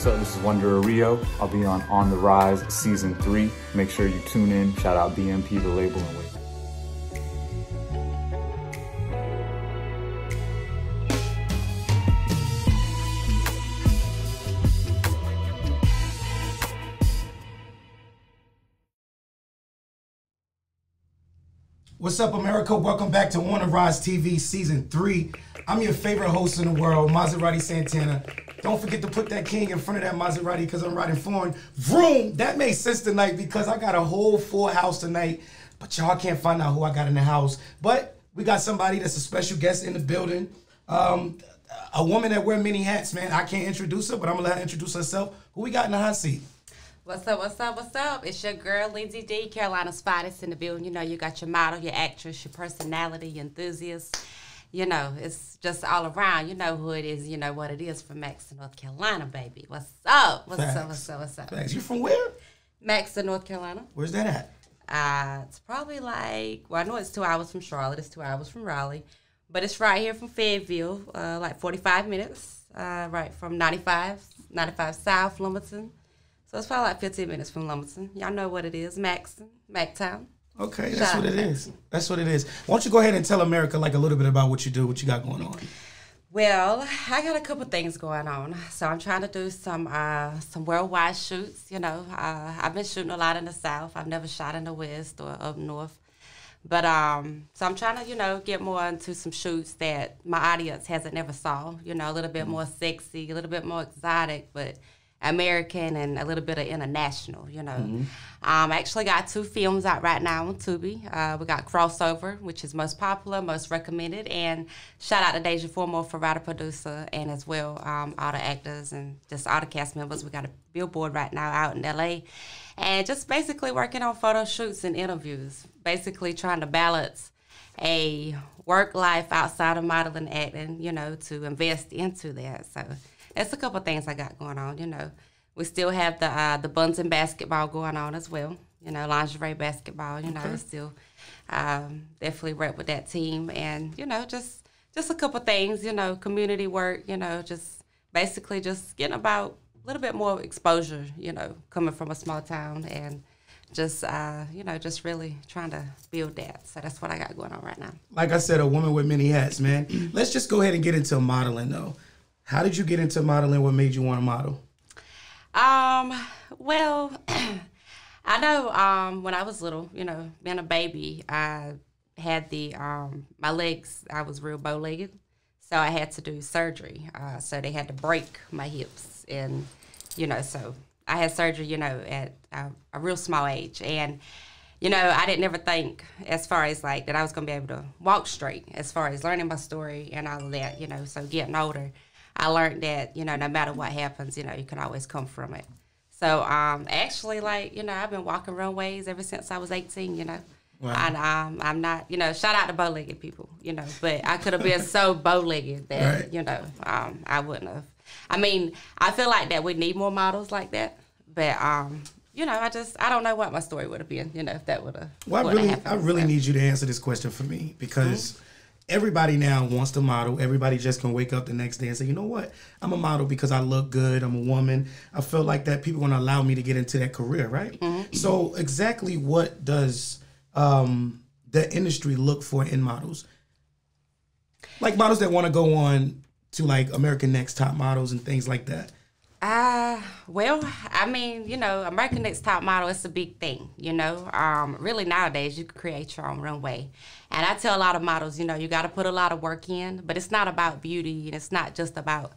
What's up? This is Wonder Rio. I'll be on the Rise Season 3. Make sure you tune in. Shout out BMP, the label, and wait. What's up, America? Welcome back to Rize TV Season 3. I'm your favorite host in the world, Maserati Santana. Don't forget to put that king in front of that Maserati because I'm riding foreign. Vroom! That made sense tonight because I got a whole full house tonight, but y'all can't find out who I got in the house. But we got somebody that's a special guest in the building. A woman that wears many hats, man. I can't introduce her, but I'm going to let her introduce herself. Who we got in the hot seat? What's up, what's up, what's up? It's your girl, Lindsey D, Carolina's finest in the building. You know, you got your model, your actress, your personality, your enthusiast. You know, it's just all around. You know who it is. You know what it is from Maxton, North Carolina, baby. What's up? What's Facts. up, what's up, what's up? Thanks. You from where? Maxton, North Carolina. Where's that at? It's probably like, well, I know it's 2 hours from Charlotte. It's 2 hours from Raleigh. But it's right here from Fayetteville, like 45 minutes, right from 95 South, Lumberton. So it's probably like 15 minutes from Lumberton. Y'all know what it is, Maxton, Mactown. Okay, that's what it is. That's what it is. Why don't you go ahead and tell America like a little bit about what you do, what you got going on? Well, I got a couple things going on. So I'm trying to do some worldwide shoots. You know, I've been shooting a lot in the South. I've never shot in the West or up North. But so I'm trying to, you know, get more into some shoots that my audience hasn't never saw. You know, a little bit more sexy, a little bit more exotic, but American and a little bit of international, you know. I actually got 2 films out right now on Tubi. We got Crossover, which is most popular, most recommended, and shout out to Deja Formo for writer, producer, and as well all the actors and just all the cast members. We got a billboard right now out in LA, and just basically working on photo shoots and interviews, basically trying to balance a work life outside of modeling and acting, you know, to invest into that. So it's a couple things I got going on, you know. We still have the buns and basketball going on as well, you know, lingerie basketball, you know, still definitely rep with that team. And, you know, just a couple things, you know, community work, you know, just basically just getting about a little bit more exposure, you know, coming from a small town and just, you know, just really trying to build that. So that's what I got going on right now. Like I said, a woman with many hats, man. Let's just go ahead and get into modeling, though. How did you get into modeling? What made you want to model? Well, I know when I was little, you know, being a baby, I had my legs, I was real bow-legged, so I had to do surgery. So they had to break my hips, and, you know, so I had surgery, you know, at a real small age. And, you know, I didn't ever think as far as, like, that I was going to be able to walk straight, as far as learning my story and all of that, you know, so getting older, I learned that, you know, no matter what happens, you know, you can always come from it. So, actually, like, you know, I've been walking runways ever since I was 18, you know. Wow. And I'm not, you know, shout out to bow-legged people, you know, but I could have been so bow-legged that, you know, I wouldn't have. I mean, I feel like that we need more models like that, but, you know, I don't know what my story would have been, you know, if that would have happened. I really need you to answer this question for me because everybody now wants to model. Everybody just can wake up the next day and say, you know what? I'm a model because I look good. I'm a woman. I feel like that people want to allow me to get into that career, right? So exactly what does the industry look for in models? Like models that want to go on to like American Next Top Models and things like that. Well, I mean, you know, American Next Top Model, it's a big thing, you know. Really nowadays, you can create your own runway. And I tell a lot of models, you know, you got to put a lot of work in, but it's not about beauty, and it's not just about,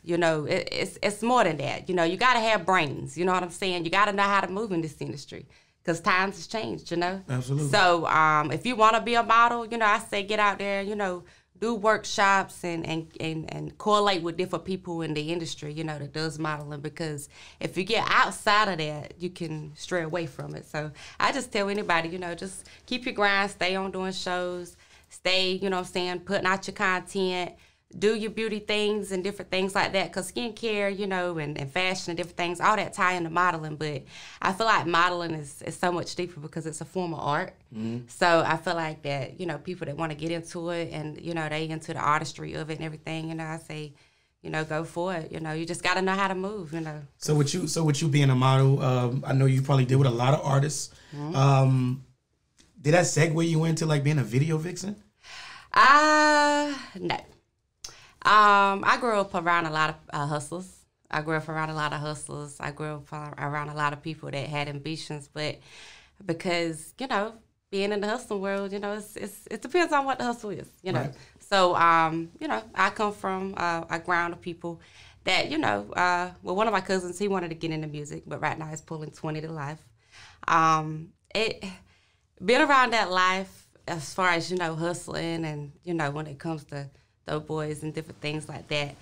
you know, it's more than that. You know, you got to have brains, you know what I'm saying? You got to know how to move in this industry because times has changed, you know? Absolutely. So if you want to be a model, you know, I say get out there, you know, do workshops and correlate with different people in the industry, you know, that does modeling, because if you get outside of that, you can stray away from it. So I just tell anybody, you know, just keep your grind, stay on doing shows, stay, you know what I'm saying, putting out your content, do your beauty things and different things like that, because skincare, you know, and fashion and different things, all that tie into modeling. But I feel like modeling is so much deeper because it's a form of art. So I feel like that, you know, people that want to get into it and, you know, they into the artistry of it and everything, you know, I say you know, go for it. You know, you just got to know how to move, you know. So with you being a model, I know you probably did with a lot of artists. Did that segue you into like being a video vixen? No. I grew up around a lot of hustlers. I grew up around a lot of hustlers. I grew up around a lot of people that had ambitions, but because, you know, being in the hustling world, you know, it depends on what the hustle is, you know. Right. So, you know, I come from a ground of people that, you know, well, one of my cousins, he wanted to get into music, but right now he's pulling 20 to life. Being around that life, as far as, you know, hustling and, you know, when it comes to those boys and different things like that,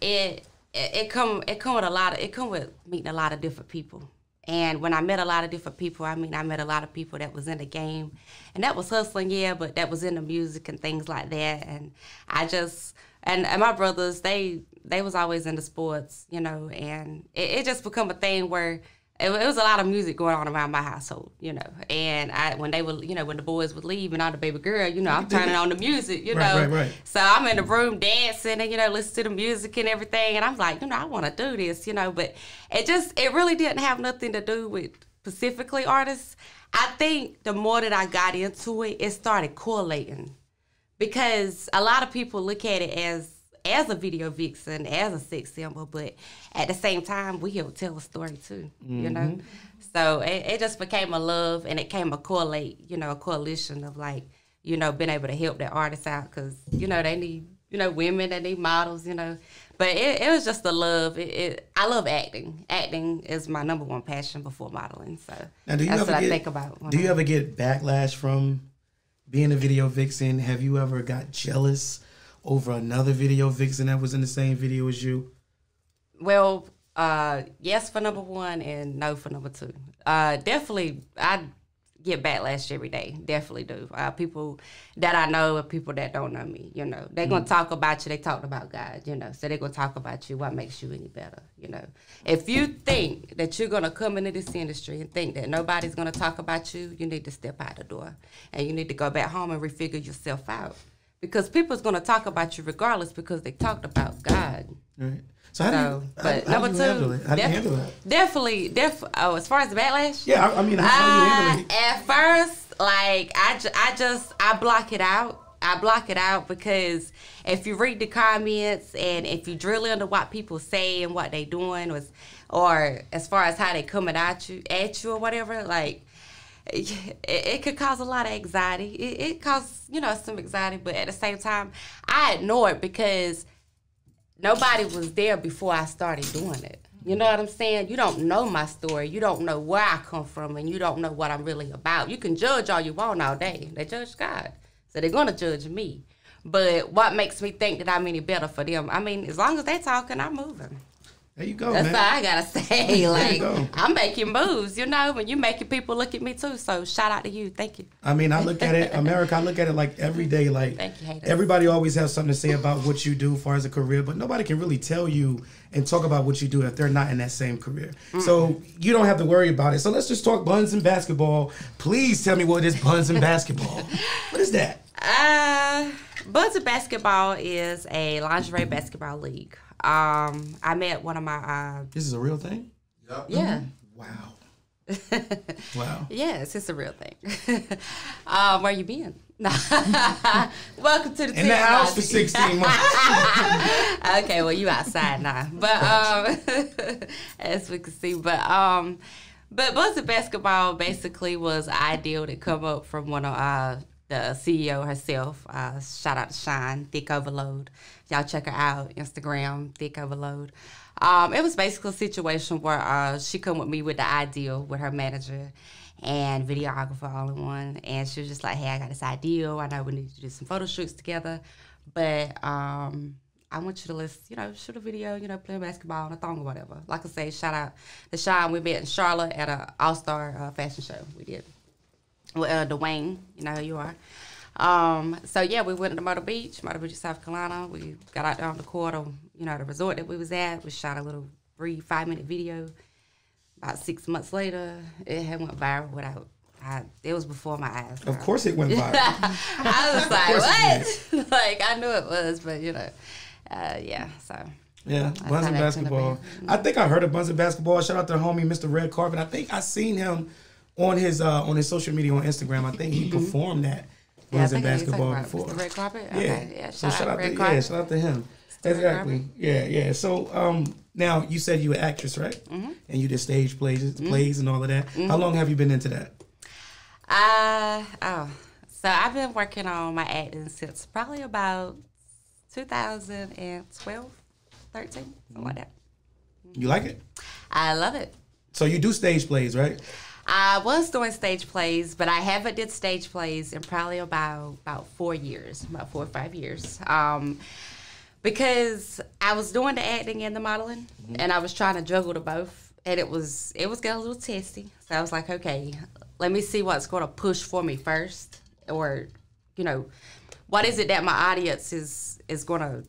it come with meeting a lot of different people. And when I met a lot of different people, I mean, I met a lot of people that was in the game, and that was hustling, yeah, but that was in the music and things like that. And I just, and my brothers, they was always into sports, you know, and it just become a thing where it was a lot of music going on around my household, you know. And when they would, you know, when the boys would leave and I'm the baby girl, you know, I'm turning on the music, you know. Right. So I'm in the room dancing and, you know, listening to the music and everything. And I'm like, you know, I want to do this, you know. But it really didn't have nothing to do with specifically artists. I think the more that I got into it, it started correlating. Because a lot of people look at it as a video vixen, as a sex symbol, but at the same time, we help tell a story too, you know? So it just became a love, and it came a coalition of like, you know, being able to help the artists out because, you know, they need, you know, women, they need models, you know. But it was just a love. I love acting. Acting is my #1 passion before modeling, so now, that's what I think about. Do you ever get backlash from being a video vixen? Have you ever got jealous over another video vixen that was in the same video as you? Well, yes for #1 and no for #2. Definitely, I get backlash every day. Definitely do. People that I know and people that don't know me, you know. They're going to talk about you. They talked about God, you know. So they're going to talk about you, what makes you any better, you know. If you think that you're going to come into this industry and think that nobody's going to talk about you, you need to step out the door. And you need to go back home and refigure yourself out. Because people's going to talk about you regardless because they talked about God. Right. So how do you handle it? How do you handle that? Definitely. As far as the backlash? Yeah, I mean, how do you handle it? At first, like, I block it out. I block it out because if you read the comments and if you drill into what people say and what they doing or as far as how they coming at you or whatever, like, it could cause a lot of anxiety. It causes, you know, some anxiety, but at the same time, I ignore it because nobody was there before I started doing it. You know what I'm saying? You don't know my story. You don't know where I come from, and you don't know what I'm really about. You can judge all you want all day. They judge God, so they're going to judge me. But what makes me think that I'm any better for them? I mean, as long as they're talking, I'm moving. There you go, That's man. all I gotta say. Like, I'm making moves, you know, and you making people look at me too. So shout out to you. Thank you. I mean, I look at it, America, I look at it like every day. Like, thank you, haters. Everybody always has something to say about what you do as far as a career, but nobody can really tell you and talk about what you do if they're not in that same career. So you don't have to worry about it. So let's just talk buns and basketball. Please tell me what is buns and basketball. What is that? Buns and basketball is a lingerie basketball league. I met one of my This is a real thing? Yep. Yeah. Wow. Wow. Yes, it's a real thing. Where you been? Welcome to the team. In the house for 16 months. Okay, well, you outside now. But as we can see, but Buns and basketball basically was an ideal that come up from one of the CEO herself. Shout out to Shine, Thick Overload. Y'all check her out, Instagram, Thick Overload. It was basically a situation where she come with me with the ideal with her manager and videographer all in one. And she was just like, hey, I got this ideal. I know we need to do some photo shoots together. But I want you to shoot a video, playing basketball on a thong or whatever. Like I say, shout out to Shine. We met in Charlotte at an all-star fashion show. We did. With Dwayne, you know who you are. So yeah, we went to Myrtle Beach, South Carolina. We got out there on the court on, the resort that we was at. We shot a little 3-5-minute video. About 6 months later, it had went viral it was before my eyes. Of course it went viral. I was like, what? Like, I knew it was, but yeah, so. Yeah, Buns and Basketball. I think I heard of Buns and Basketball. Shout out to the homie Mr. Red Carpet. I think I seen him on his social media on Instagram. I think he performed that Buns and Basketball before. Mr. Red Carpet? Yeah. Okay. Yeah. Shout out to Red Carpet. shout out to him. Exactly. Yeah. So now you said you were an actress, right? Mm-hmm. And you did stage plays and all of that. Mm-hmm. How long have you been into that? So I've been working on my acting since probably about 2012, 13, something like that. You like it? I love it. So you do stage plays, right? I was doing stage plays, but I haven't did stage plays in probably about 4 years, about 4 or 5 years. Because I was doing the acting and the modeling, and I was trying to juggle the both, and it was getting a little testy. So I was like, okay, let me see what's going to push for me first, or, you know, what is it that my audience is going to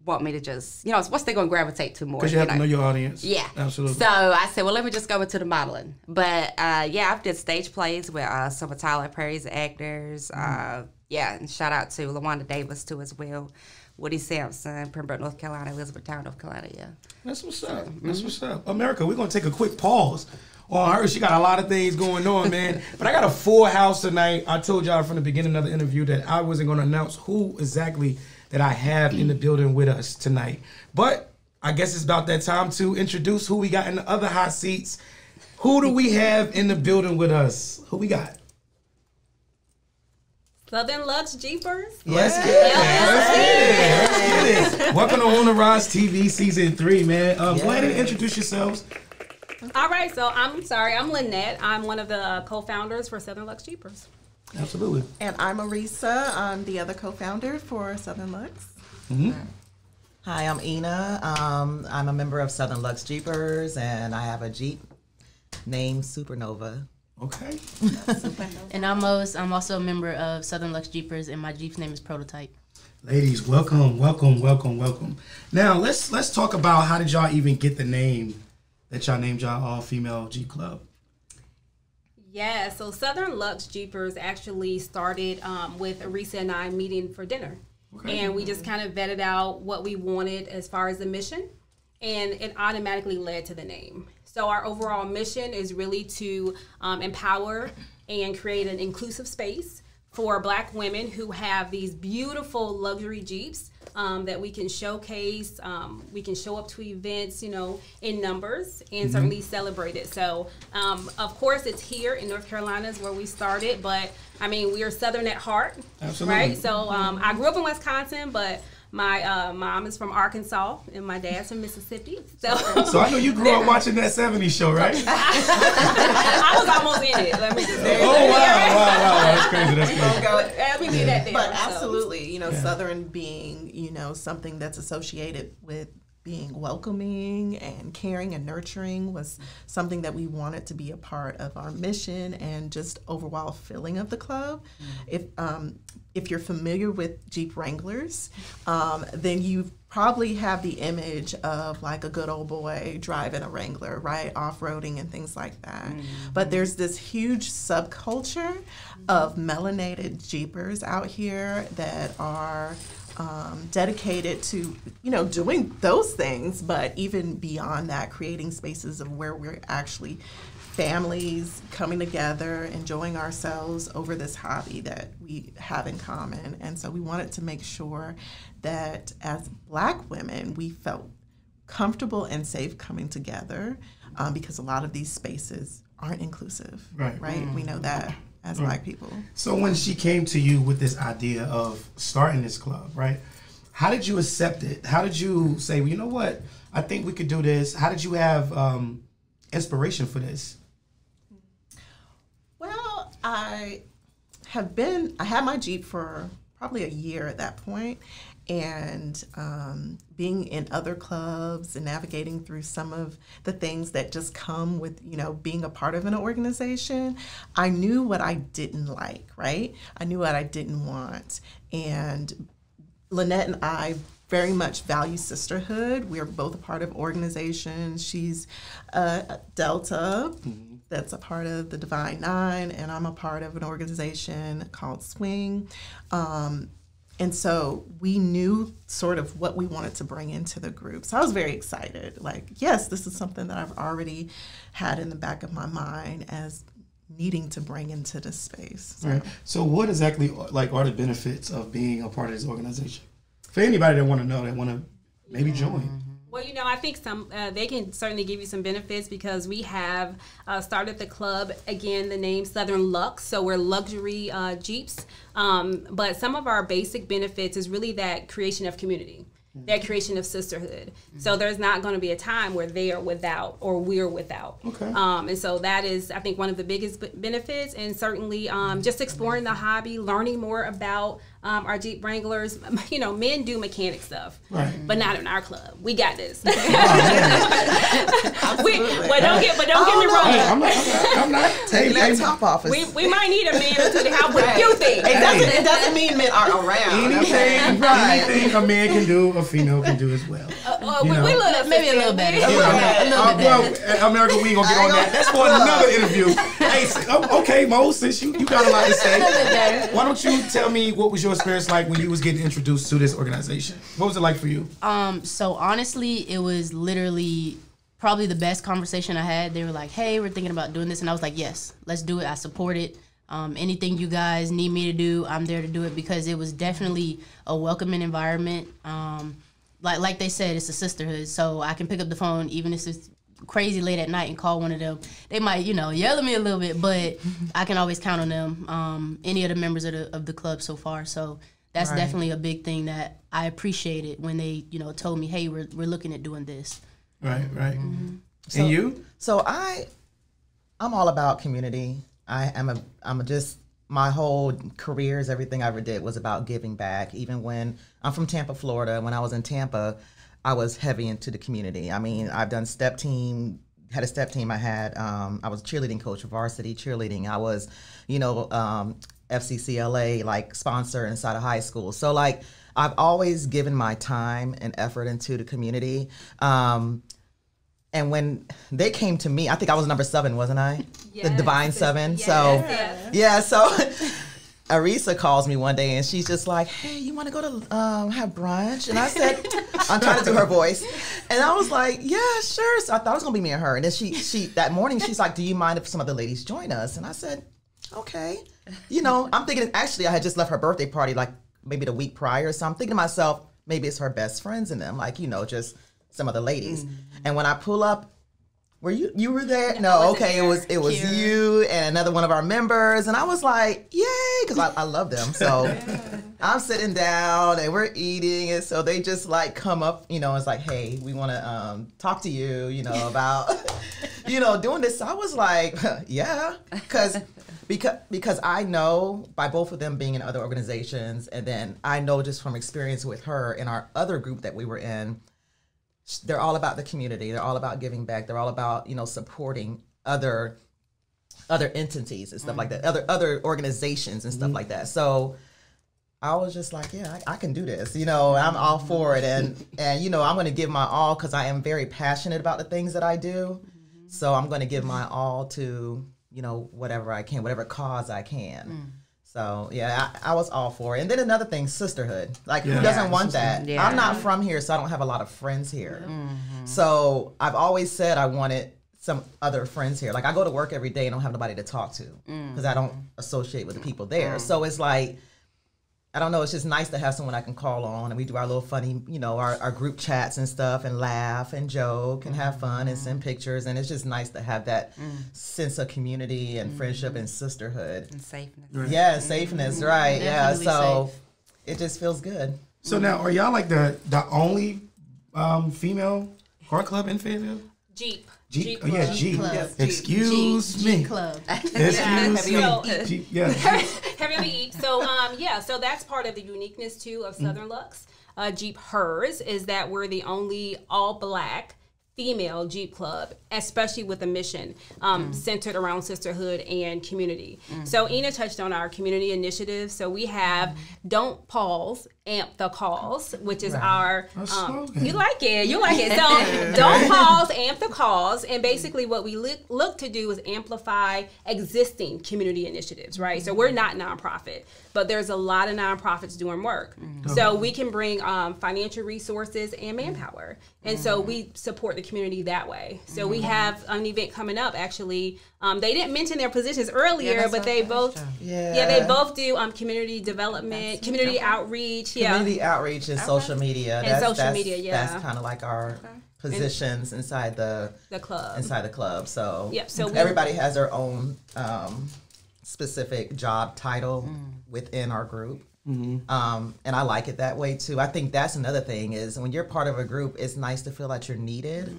want me to just, you know, what's they going to gravitate to more? Because you have to know your audience. Yeah. Absolutely. So I said, well, let me just go into the modeling. But, yeah, I've did stage plays with some of Tyler Perry's actors. Yeah, and shout out to LaWanda Davis, too, as well. Woody Sampson, Pembroke, North Carolina, Elizabethtown, North Carolina, yeah. That's what's up. That's what's up. America, we're going to take a quick pause on her. She got a lot of things going on, man. But I got a full house tonight. I told y'all from the beginning of the interview that I wasn't going to announce who exactly that I have in the building with us tonight. But I guess it's about that time to introduce who we got in the other hot seats. Who do we have in the building with us? Who we got? Southern Lux JeepHers. Let's get it. Let's get it. Welcome to On the Rize TV Season 3, man. Go ahead and introduce yourselves. All right, so I'm Lynette. I'm one of the co-founders for Southern Lux JeepHers. Absolutely. And I'm Marisa. I'm the other co-founder for Southern Lux. Mm-hmm. Hi, I'm Ina. I'm a member of Southern Lux JeepHers, and I have a Jeep named Supernova. Okay. And I'm also a member of Southern Lux JeepHers, and my Jeep's name is Prototype. Ladies, welcome. Now, let's talk about how did y'all even get the name that y'all named y'all all-female Jeep Club? Yeah, so Southern Lux JeepHers actually started with Rize and I meeting for dinner. Okay. And we just kind of vetted out what we wanted as far as the mission, and it automatically led to the name. So our overall mission is really to empower and create an inclusive space for Black women who have these beautiful luxury Jeeps that we can showcase. We can show up to events, you know, in numbers and certainly celebrate it. So, of course, it's here in North Carolina is where we started, but I mean, we are Southern at heart, absolutely, right? So I grew up in Wisconsin, but my mom is from Arkansas and my dad's from Mississippi. So I know you grew up watching that 70s show, right? I was almost in it. Let me just say. Oh, wow. That's crazy. Let me be that there. But absolutely, you know, Southern being, you know, something that's associated with being welcoming and caring and nurturing was something that we wanted to be a part of our mission and just overall feeling of the club. If you're familiar with Jeep Wranglers, then you probably have the image of like a good old boy driving a Wrangler, right? Off-roading and things like that. But there's this huge subculture of melanated Jeepers out here that are dedicated to, you know, doing those things, but even beyond that, creating spaces of where we're actually families coming together, enjoying ourselves over this hobby that we have in common. And so we wanted to make sure that as Black women, we felt comfortable and safe coming together because a lot of these spaces aren't inclusive, right? We know that as Black people. So when she came to you with this idea of starting this club, right, how did you accept it? How did you say, well, you know what, I think we could do this? How did you have inspiration for this? Well, I had my Jeep for probably a year at that point, and being in other clubs and navigating through some of the things that just come with, you know, being a part of an organization, I knew what I didn't like, right? I knew what I didn't want. And Lynette and I very much value sisterhood. We are both a part of organizations. She's Delta. That's a part of the Divine Nine, and I'm a part of an organization called Swing. And so we knew sort of what we wanted to bring into the group. So I was very excited. Like, yes, this is something that I've already had in the back of my mind as needing to bring into this space. So, right. So what exactly like are the benefits of being a part of this organization? For anybody that want to know, that want to maybe join. Well, I think they can certainly give you some benefits because we have started the club, again, the name Southern Lux, so we're luxury Jeeps. But some of our basic benefits is really that creation of community, that creation of sisterhood. So there's not going to be a time where they are without or we're without. Okay. And so that is, I think, one of the biggest benefits, and certainly just exploring the hobby, learning more about our Jeep Wranglers. Men do mechanic stuff, right, but not in our club. We got this. Don't get me wrong. Hey, I'm not taking that top office. We might need a man or two to help with a few things. It doesn't mean men are around. Anything a man can do, a female can do as well. Maybe a little better. Well, America, we ain't gonna get on that. That's for another interview. Hey, okay, Mo, since you got a lot to say, why don't you tell me what was your experience like when you was getting introduced to this organization? What was it like for you? So honestly, it was literally probably the best conversation I had. They were like, hey, we're thinking about doing this. And I was like, yes, let's do it. I support it. Anything you guys need me to do, I'm there to do it, because it was definitely a welcoming environment. Like they said, it's a sisterhood. So I can pick up the phone, even if it's crazy late at night, and call one of them. They might, yell at me a little bit, but I can always count on them. Any of the members of the club so far. So that's definitely a big thing that I appreciated when they, told me, hey, we're looking at doing this. Right. Mm-hmm. So, and you? So I'm all about community. My whole careers, everything I ever did was about giving back. Even when I'm from Tampa, Florida, when I was in Tampa, I was heavy into the community. I mean, I've done had a step team. I was cheerleading coach, varsity cheerleading. I was, FCCLA, like sponsor inside of high school. So like, I've always given my time and effort into the community. And when they came to me, I think I was number 7, wasn't I? Yes. The Divine 7. Yes. So Arisa calls me one day and she's just like, hey, you want to go to have brunch? And I said, I'm trying to do her voice. And I was like, yeah, sure. So I thought it was going to be me and her. And then she that morning, she's like, do you mind if some of the ladies join us? And I said, okay. I'm thinking, actually, I had just left her birthday party like maybe the week prior. So I'm thinking to myself, maybe it's her best friends and them, like, just some of the ladies. Mm-hmm. And when I pull up, were you were there? No, okay, there. it was Kira. You and another one of our members, and I was like, yay, because I love them. So I'm sitting down and we're eating, and so they just like come up, it's like, hey, we want to talk to you, about doing this. So I was like, yeah, because I know by both of them being in other organizations, and then I know just from experience with her in our other group that we were in, they're all about the community. They're all about giving back. They're all about, supporting other entities and stuff like that, other organizations and stuff like that. So I was just like, yeah, I can do this. I'm all for it. And I'm going to give my all because I am very passionate about the things that I do. So I'm going to give my all to, whatever I can, whatever cause I can. So, yeah, I was all for it. And then another thing, sisterhood. Like, who doesn't want that? Yeah. I'm not from here, so I don't have a lot of friends here. Mm-hmm. So I've always said I wanted some other friends here. Like, I go to work every day and don't have nobody to talk to because I don't associate with the people there. So it's like, I don't know, it's just nice to have someone I can call on, and we do our little funny, our group chats and stuff, and laugh and joke and have fun and send pictures, and it's just nice to have that sense of community and friendship and sisterhood. And safeness. Right. Yeah, safeness, right. Definitely so safe. It just feels good. So now, are y'all like the only female car club in Fayetteville? Jeep. Jeep. Oh, yeah, Jeep. Club. Excuse me. Jeep Club. Excuse me. Jeep. Yeah. Heavy on the eat. So that's part of the uniqueness too of Southern Lux. JeepHers is that we're the only all black female Jeep Club, especially with a mission centered around sisterhood and community. So Ina touched on our community initiative. So we have Don't Pause, Amp the Cause, which is our, you like it. So Don't Pause, Amp the Cause. And basically what we look to do is amplify existing community initiatives, right? So we're not nonprofit, but there's a lot of nonprofits doing work. So we can bring financial resources and manpower. And so we support the community that way. So we have an event coming up, actually. They didn't mention their positions earlier, but they both, they both do community development, community outreach. Community outreach and social media. That's That's kind of like our positions inside the club. Inside the club. So, so everybody has their own specific job title within our group. And I like it that way too. I think that's another thing is when you're part of a group, it's nice to feel that you're needed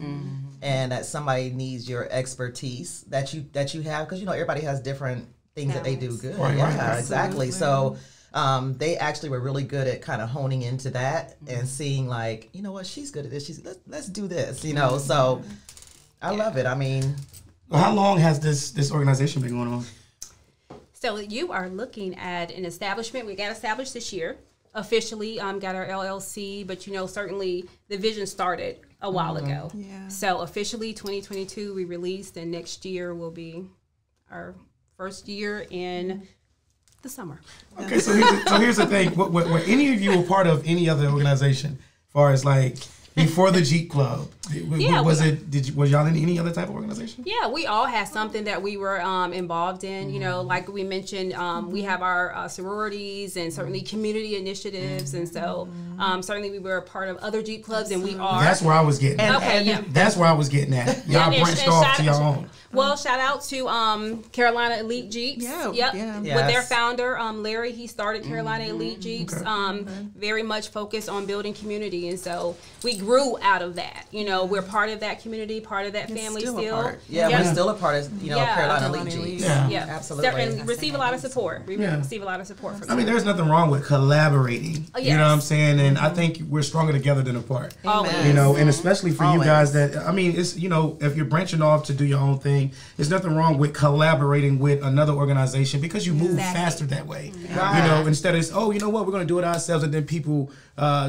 and that somebody needs your expertise that you have, because everybody has different things that they do good. Exactly. So they actually were really good at kind of honing into that and seeing like, you know what, she's good at this. Let's do this. So I love it. I mean, how long has this organization been going on? So you are looking at an establishment. We got established this year, officially got our LLC, but certainly the vision started a while ago. So officially 2022 we released, and next year will be our first year in the summer. Okay, so here's the thing. Were any of you a part of any other organization as far as like before the Jeep Club? Was y'all in any other type of organization? Yeah, we all had something that we were involved in. Like we mentioned, we have our sororities and certainly community initiatives, and so certainly we were a part of other Jeep clubs, and we are. That's where I was getting. That's where I was getting at. Y'all branched off to your own. Well, shout out to Carolina Elite Jeeps. With their founder, Larry. He started Carolina Elite Jeeps. Very much focused on building community, and so we grew out of that. We're part of that community, part of that family still. We're still a part of Carolina Elite Jeeps. Absolutely. And receive a lot of support. We receive a lot of support from them. I mean, there's nothing wrong with collaborating. You know what I'm saying? And I think we're stronger together than apart. Always. And especially for you guys that, I mean, it's, if you're branching off to do your own thing, there's nothing wrong with collaborating with another organization because you move faster that way. Instead of, you know what, we're going to do it ourselves, and then people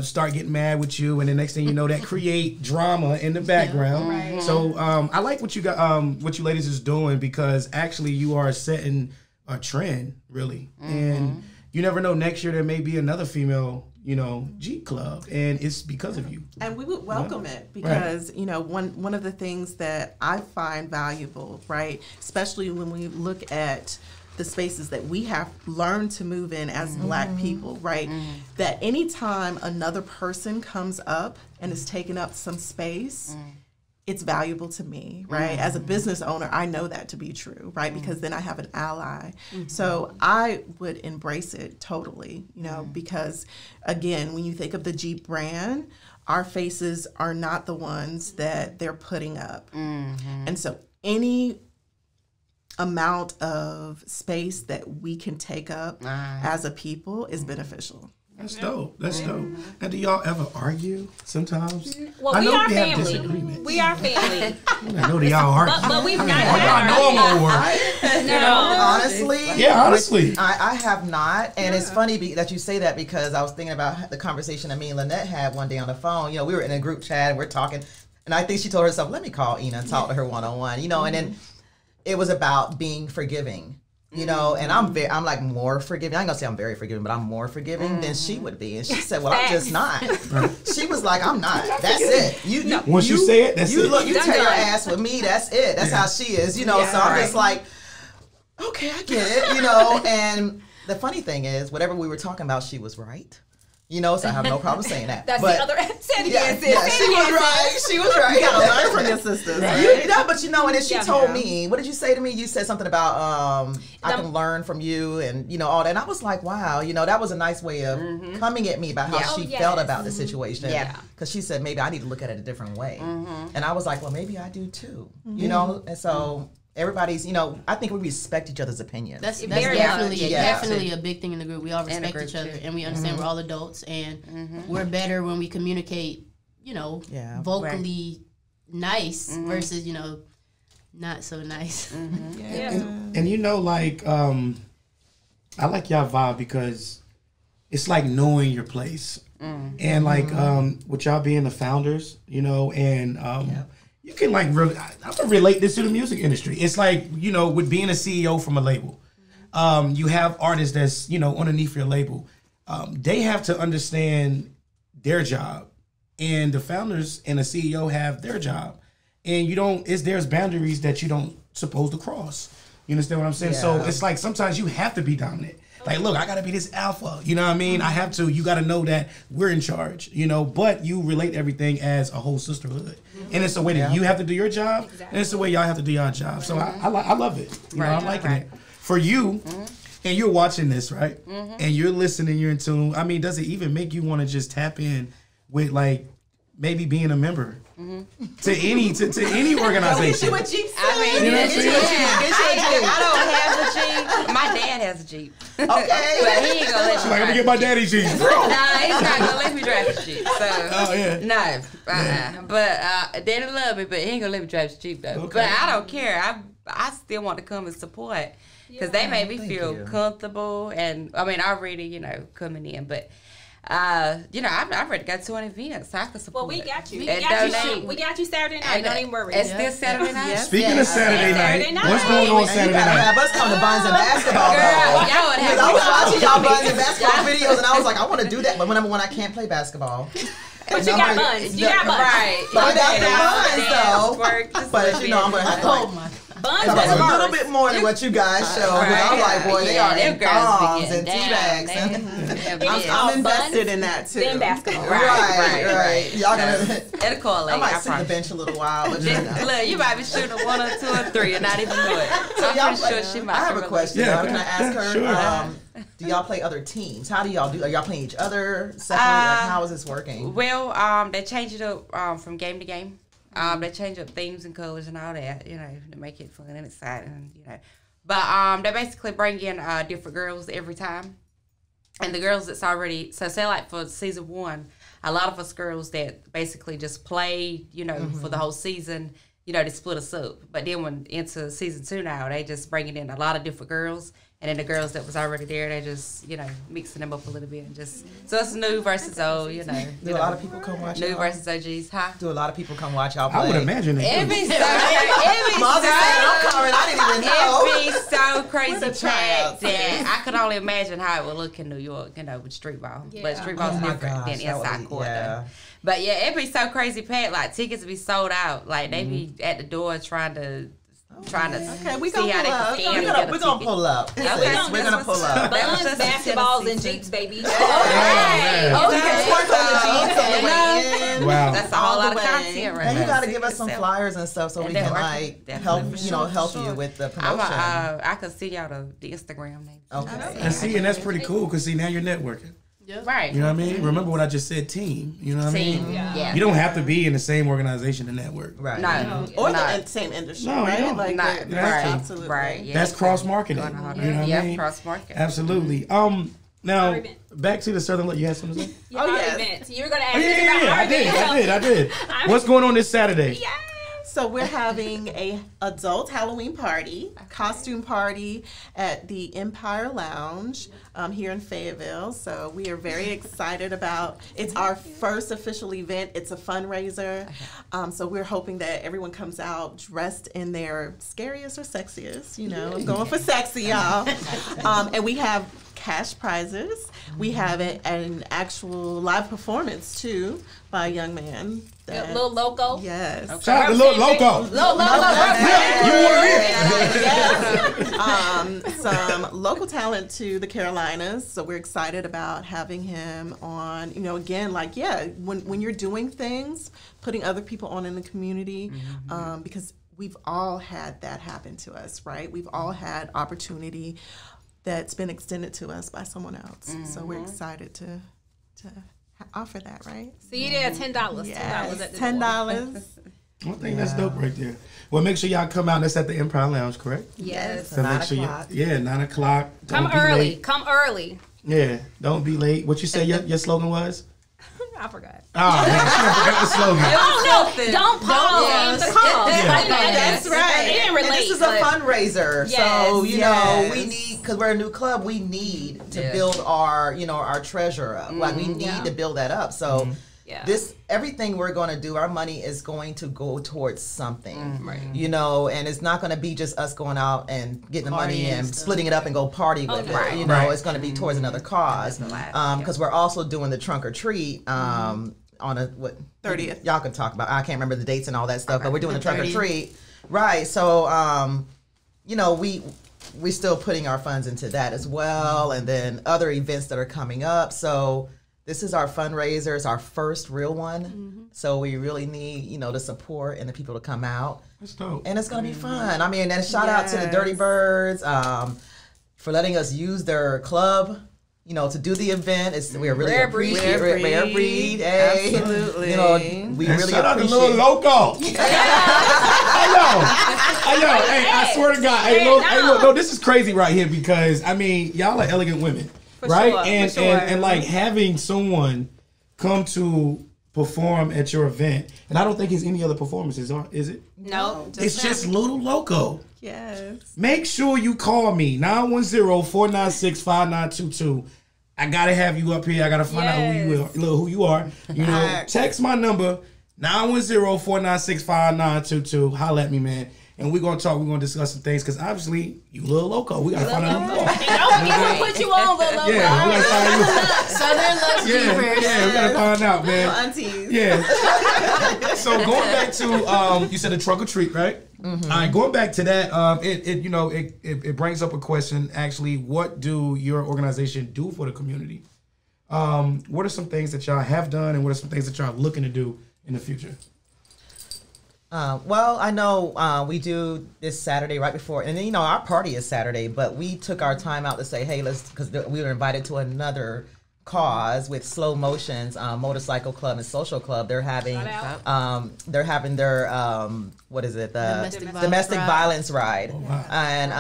start getting mad with you, and the next thing you know, that create drama in the background. So I like what you got, what you ladies is doing, because actually you are setting a trend, really. And you never know, next year there may be another female Jeep Club, and it's because of you. And we would welcome it because, one of the things that I find valuable, right, especially when we look at the spaces that we have learned to move in as Black people, right, that anytime another person comes up and is taking up some space, it's valuable to me, right? As a business owner, I know that to be true, right? Because then I have an ally. So I would embrace it totally, because again, when you think of the Jeep brand, our faces are not the ones that they're putting up. And so any amount of space that we can take up as a people is beneficial. That's dope. That's dope. And do y'all ever argue sometimes? Well, we are family. We are family. I know y'all argue. But we've not had honestly. I have not. And it's funny that you say that, because I was thinking about the conversation that me and Lynette had one day on the phone. We were in a group chat and we're talking, and I think she told herself, let me call Ina and talk to her one-on-one, and then it was about being forgiving. And I'm like more forgiving. I ain't gonna say I'm very forgiving, but I'm more forgiving than she would be. And she said, well, I'm just not. She was like, I'm not. That's it. Once you say it, that's it. You tear your ass with me, that's it. That's how she is, So I'm just like, okay, I get it, And the funny thing is, whatever we were talking about, she was right. So I have no problem saying that. That's the other side. She was right. She was right. You gotta learn from your sisters. But and then she told me, what did you say to me? You said something about I can learn from you and all that. And I was like, wow, that was a nice way of coming at me about how she felt about the situation. Yeah. Because she said maybe I need to look at it a different way. And I was like, well, maybe I do too. And so everybody's, I think we respect each other's opinions. That's definitely a big thing in the group. We all respect each other, and we understand we're all adults, and we're better when we communicate, vocally, nice versus, you know, not so nice. And you know, like, I like y'all vibe because it's like knowing your place. And like, with y'all being the founders, you know, and you can like really, I can relate this to the music industry. It's like, you know, with being a CEO from a label, you have artists that's, you know, underneath your label. They have to understand their job, and the founders and the CEO have their job. And you don't, there's boundaries that you don't supposed to cross. You understand what I'm saying? So it's like sometimes you have to be dominant. Like, look, I gotta be this alpha. You know what I mean? I have to. You gotta know that we're in charge. You know, but you relate everything as a whole sisterhood, and it's the way that you have to do your job, and it's the way y'all have to do your job. So I love it. You know, I'm liking it. For you, and you're watching this, right? And you're listening, you're in tune. I mean, does it even make you want to just tap in with like maybe being a member? To any organization. I mean, you know what I'm saying? I don't have a Jeep. My dad has a Jeep. Okay. But he ain't gonna let me. Like, let me get my daddy Jeep. Nah, he's not gonna let me drive a Jeep. So No. But Daddy love me, but he ain't gonna let me drive his Jeep though. Okay. But I don't care. I still want to come and support because they made me feel comfortable, and I mean already, you know, coming in, but. You know, I'm ready to go to an event so I can support. Well, we got you. We got you Saturday night. Don't even worry. It's this Saturday night. Speaking of Saturday night, what's going on Saturday night? Have us come to Buns and Basketball. Because I was watching y'all Buns and Basketball videos, and I was like, I want to do that, but when I can't play basketball. But you got Buns. You got Buns. Right. But I got the Buns, though. But you know, I'm going to have to Buns a little bit more than what you guys showed. I'm like, boy, they are in thongs and teabags. I'm invested in that too. Then basketball. Right. Y'all gonna. It'll correlate. I might sit on the bench a little while, but you know. Look, you might be shooting a 1 or 2 or 3 and not even know it. So I'm pretty sure she might. I have a question. Yeah, Can I ask her? Sure. Do y'all play other teams? How do y'all do? Are y'all playing each other separately? Like, how is this working? Well, they change it up from game to game. They change up themes and colors and all that, you know, to make it fun and exciting, you know. But they basically bring in different girls every time. And the girls that's already, so say like for season 1, a lot of us girls that basically just play, you know, for the whole season, you know, they split us up. But then when into season 2 now, they just bringing in a lot of different girls. And then the girls that was already there, they just, you know, mixing them up a little bit and just, so it's new versus old, you know. Do a lot of people come watch y'all? New versus OGs, huh? Do a lot of people come watch y'all play? I would imagine it. It'd be so crazy packed that I could only imagine how it would look in New York, you know, with street ball. Yeah. But street ball's different than inside court. Yeah. But yeah, it'd be so crazy packed. Like tickets would be sold out. Like they be at the door trying to we see how they can scan. We're gonna pull up. We're gonna pull up. Buns, basketballs, and Jeeps, baby. You can twerk on the Jeeps on the way in. Wow. That's a whole lot of content right now. And you gotta give us some flyers and stuff so we can like help you with the promotion. I can see y'all the Instagram name. Okay. And see, and that's pretty cool because see now you're networking. Yep. Right. You know what I mean? Remember what I just said, team. You know what I mean? Yeah. You don't have to be in the same organization to network. Right. No. Or the same industry, No, right? you don't. Like, Right. absolutely. Right. Yeah. That's cross marketing. You know what I mean? Cross marketing. Absolutely. Now back to the Southern Look. You had something to say? Events. You were gonna ask us about our I did. What's going on this Saturday? Yeah. So we're having a adult Halloween party, costume party at the Empire Lounge here in Fayetteville. So we are very excited about. It's our first official event. It's a fundraiser. So we're hoping that everyone comes out dressed in their scariest or sexiest. You know, I'm going for sexy, y'all. And we have cash prizes. We have an actual live performance too by a young man. Lil Loco. Yes. Shout out to Lil Loco. Lil Loco. Some local talent to the Carolinas. So we're excited about having him on, you know, again, like, when you're doing things, putting other people on in the community, because we've all had that happen to us, right? We've all had opportunity that's been extended to us by someone else. So we're excited to offer that, right? So you did $10. Yes, $10 $10. I think that's dope right there. Well, make sure y'all come out. That's at the Empire Lounge, correct? Yes. So make sure 9 o'clock. Come early. Come early. Yeah, don't be late. What you say your slogan was? I forgot. Oh, man, she forgot the slogan. Oh, no. Don't pause Don't the call. That's right. They didn't relate. And this is a fundraiser. Yes, So, you know, we need, because we're a new club, we need to build our, you know, our treasure up. Like, we need to build that up. So, this, everything we're going to do, our money is going to go towards something, you know, and it's not going to be just us going out and getting the money and splitting it up and go party with it. You know, it's going to be towards another cause. Because we're also doing the trunk or treat on a, what? 30th. Y'all can talk about, I can't remember the dates and all that stuff, but we're doing the trunk or treat. Right. So, you know, we're still putting our funds into that as well. And then other events that are coming up. So, this is our fundraiser. It's our first real one. So we really need, you know, the support and the people to come out. That's dope. And it's going to be fun. I mean, and shout out to the Dirty Birds for letting us use their club, you know, to do the event. We're really appreciative. Rare breed. Hey. Absolutely. You know, we and really shout out to appreciate Lil Loco. Hey, I swear to God. Hey, look, no, this is crazy right here because, I mean, y'all are elegant women. Right, and like having someone come to perform at your event, and I don't think it's any other performances, is it? No, it's just Little Loco. Yes. Make sure you call me 910-496-5922. I gotta have you up here. I gotta find out who you are. You know, text my number 910-496-5922. Holla at me, man. And we're going to talk, we're going to discuss some things, because obviously, you Lil Loco. We got to find out who you are. Don't put you on, Lil Loco. Yeah, we got to find out. Southern Lux JeepHers. Yeah, we got to find out, man. Aunties. Yeah. So going back to, you said a trunk or treat, right? All right, going back to that, it brings up a question, actually. What do your organization do for the community? What are some things that y'all have done, and what are some things that y'all are looking to do in the future? Well, I know we do this Saturday right before, and then, you know, our party is Saturday, but we took our time out to say, hey, because we were invited to another cause with Slow Motions Motorcycle Club and Social Club. They're having their what is it, the domestic violence ride. Oh, wow. And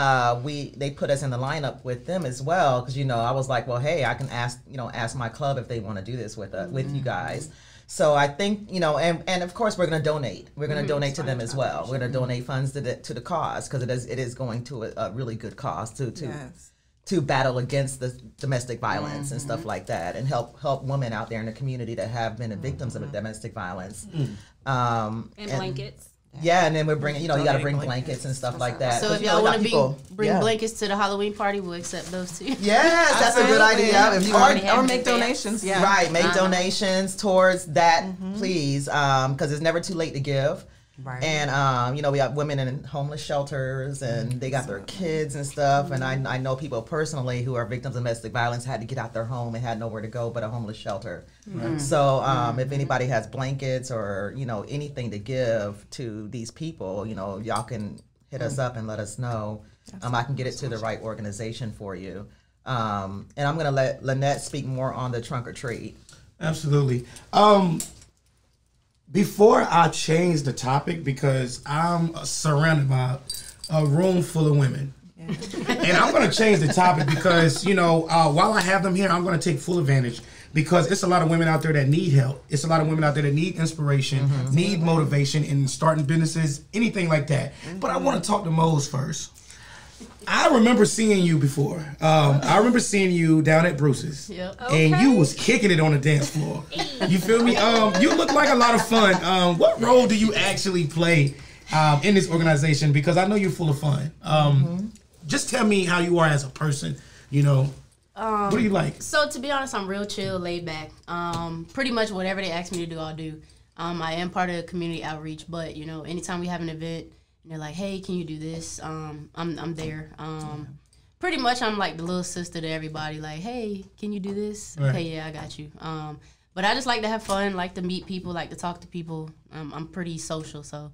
they put us in the lineup with them as well, because, you know, I was like, well, hey, I can ask my club if they want to do this with you guys. So I think, you know, and of course we're going to donate. We're going to donate to them as well. We're going to donate funds to the cause, because it is going to a really good cause to battle against the domestic violence and stuff like that, and help women out there in the community that have been victims of domestic violence. And blankets. Yeah, and then we're bringing, you know, you got to bring blankets and stuff like that. So if y'all want to bring blankets to the Halloween party, we'll accept those too. Yes, that's a good idea. If you or make donations. Yeah. Right, make donations towards that, please, because it's never too late to give. Right. And, you know, we got women in homeless shelters, and they got their kids and stuff. And I know people personally who are victims of domestic violence had to get out their home and had nowhere to go but a homeless shelter. Right. So if anybody has blankets or, you know, anything to give to these people, you know, y'all can hit us up and let us know. I can get it to the right organization for you. And I'm going to let Lynette speak more on the trunk or treat. Absolutely. Before I change the topic, because I'm surrounded by a room full of women. Yeah. And I'm going to change the topic because, you know, while I have them here, I'm going to take full advantage, because it's a lot of women out there that need help. It's a lot of women out there that need inspiration, need motivation in starting businesses, anything like that. But I want to talk to Mose first. I remember seeing you before. I remember seeing you down at Bruce's. Yep. Okay. And you was kicking it on the dance floor. You feel me? You look like a lot of fun. What role do you actually play in this organization? Because I know you're full of fun. Just tell me how you are as a person, you know. What do you like? So to be honest, I'm real chill, laid back. Pretty much whatever they ask me to do, I'll do. I am part of community outreach, but, you know, anytime we have an event, and they're like, hey, can you do this? I'm there. Pretty much I'm like the little sister to everybody. Like, hey, can you do this? Right. Okay, yeah, I got you. But I just like to have fun, like to meet people, like to talk to people. I'm pretty social, so,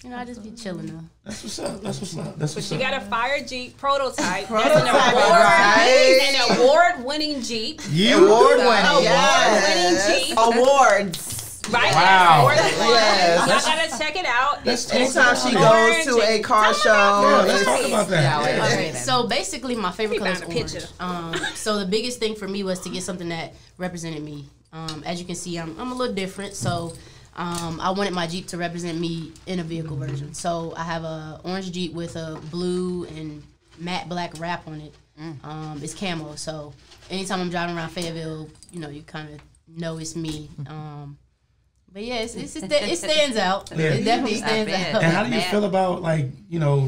you know, I just be chilling though. That's what's up. That's what's up. But you got a fire Jeep prototype. That's an award-winning Jeep. Award-winning. Award-winning Jeep. Awards. Right? Wow. Yes. Y'all gotta check it out. Anytime she goes to a car show, let's talk about that. Okay, so basically my favorite color is orange. So the biggest thing for me was to get something that represented me. As you can see, I'm a little different, so I wanted my Jeep to represent me in a vehicle version. So I have a orange Jeep with a blue and matte black wrap on it. It's camo, so anytime I'm driving around Fayetteville, you kind of know it's me. But yeah, it stands out. Yeah. It definitely stands out. And how do you feel about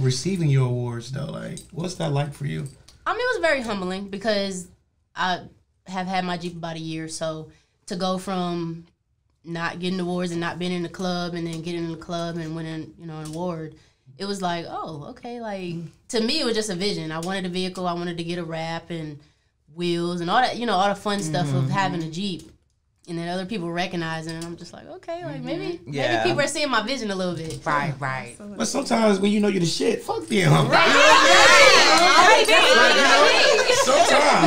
receiving your awards though? Like, what's that like for you? I mean, it was very humbling because I have had my Jeep about a year, so to go from not getting awards and not being in the club and then getting in the club and winning, an award, it was like, oh, okay. Like, to me, it was just a vision. I wanted a vehicle. I wanted to get a wrap and wheels and all that, all the fun stuff of having a Jeep. And then other people recognizing it, and I'm just like, okay, like maybe people are seeing my vision a little bit. Right. But sometimes when you're the shit, fuck being humble. Sometimes.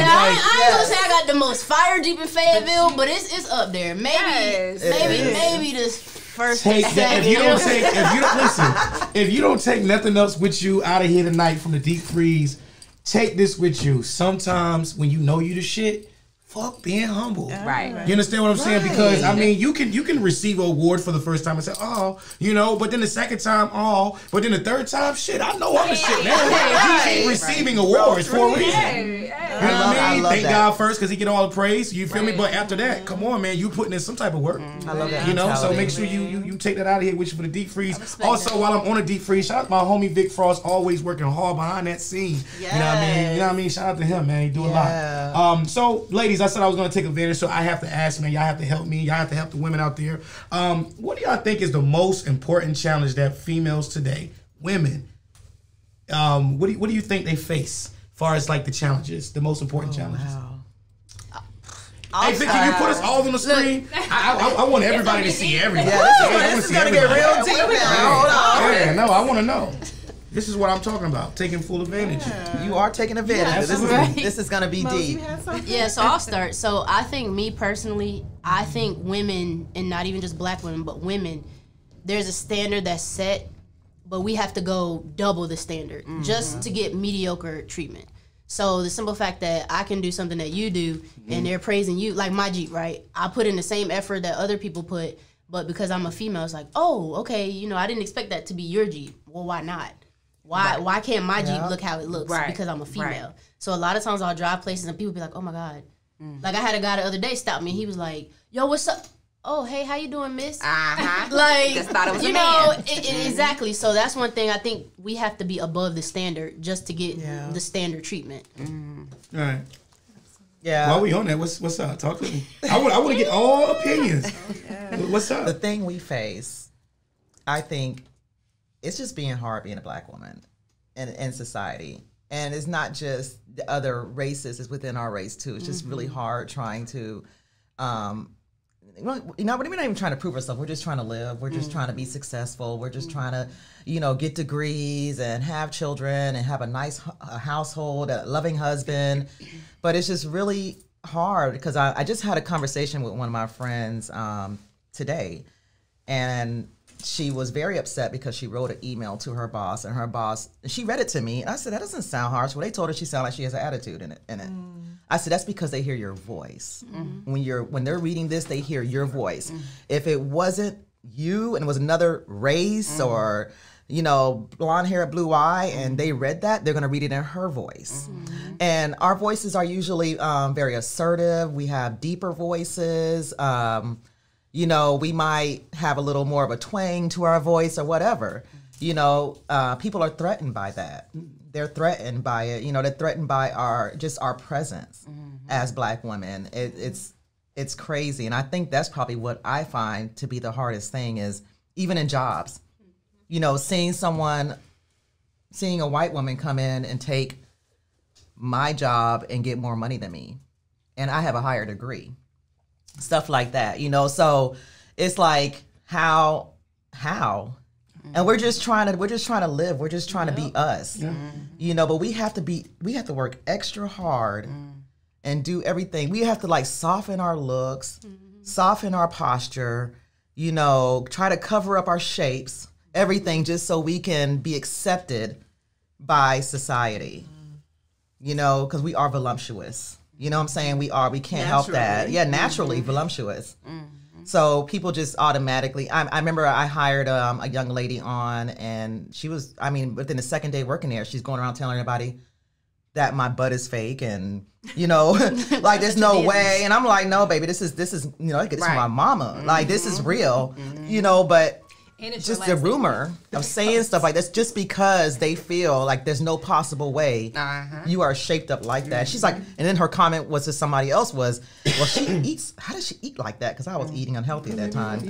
Now, I ain't gonna say I got the most fire Jeep in Fayetteville, but it's up there. Maybe this first second. If you don't take nothing else with you out of here tonight from the deep freeze, take this with you. Sometimes when you know you the shit, fuck being humble. Right. You understand what I'm saying? Because I mean, you can receive an award for the first time and say, oh, but then the second time, oh, but then the third time, shit, I know I'm the shit now. You keep receiving awards for a reason. You know what I mean? Thank God first because he get all the praise. You feel me? But after that, come on, man, you putting in some type of work. I love that. So make sure you take that out of here with you for the deep freeze. Also, while I'm on the deep freeze, shout out to my homie Vic Frost, always working hard behind that scene. Yes. You know what I mean? Shout out to him, man. He do a lot. So, ladies, I said I was going to take advantage, so I have to ask, man, y'all have to help me. Y'all have to help the women out there. What do y'all think is the most important challenge that females today, women, what do you think they face as far as like the challenges, the most important challenges? Wow. Hey, Vic, can you put us all on the screen? I want everybody to see everything. This is going to get real deep now. Hold on. Yeah, no, I want to know. This is what I'm talking about, taking full advantage. You are taking advantage. This is going to be deep. Yeah, so I'll start. So I think me personally, I think women, and not even just black women, but women, there's a standard that's set, but we have to go double the standard just to get mediocre treatment. So the simple fact that I can do something that you do and they're praising you, like my Jeep, right? I put in the same effort that other people put, but because I'm a female, it's like, oh, okay, I didn't expect that to be your Jeep. Well, why not? Why can't my Jeep look how it looks? Because I'm a female. Right. So a lot of times I'll drive places and people be like, oh my God. Like I had a guy the other day stop me and he was like, yo, what's up? Oh, hey, how you doing, miss? Like, just thought it was a man. Exactly. So that's one thing I think we have to be above the standard just to get the standard treatment. All right. Yeah. While we on that, what's up? Talk to me. I want to get all opinions. What's up? The thing we face, I think, it's just being hard being a black woman in society. And it's not just the other races, it's within our race too. It's just really hard trying to, we're not even trying to prove ourselves. We're just trying to live. We're just trying to be successful. We're just trying to, get degrees and have children and have a nice household, a loving husband. But it's just really hard because I just had a conversation with one of my friends today, and she was very upset because she wrote an email to her boss, and her boss, she read it to me, and I said, that doesn't sound harsh. Well, they told her she sounded like she has an attitude in it. I said, that's because they hear your voice. When they're reading this, they hear your voice. If it wasn't you and it was another race or, blonde hair, blue eye, and they read that, they're going to read it in her voice. And our voices are usually very assertive. We have deeper voices. We might have a little more of a twang to our voice or whatever. People are threatened by that. They're threatened by it. They're threatened by our presence as black women. It's crazy. And I think that's probably what I find to be the hardest thing is even in jobs, seeing a white woman come in and take my job and get more money than me. And I have a higher degree. Stuff like that, so it's like how, and we're just trying to live. We're just trying to be us, but we have to work extra hard and do everything. We have to soften our looks, soften our posture, try to cover up our shapes, everything just so we can be accepted by society, because we are voluptuous. You know what I'm saying? We can't help that. Yeah, naturally voluptuous. So people just automatically, I remember I hired a young lady on, and she was, I mean, within the second day working there, she's going around telling everybody that my butt is fake, and you know, like there's no way. And I'm like, no, baby, this is you know, I get this from my mama. Like this is real, you know, but just the rumor of saying stuff like that's just because they feel like there's no possible way you are shaped up like that. She's like, and then her comment was to somebody else was, well, she eats, how does she eat like that? Because I was eating unhealthy at that time.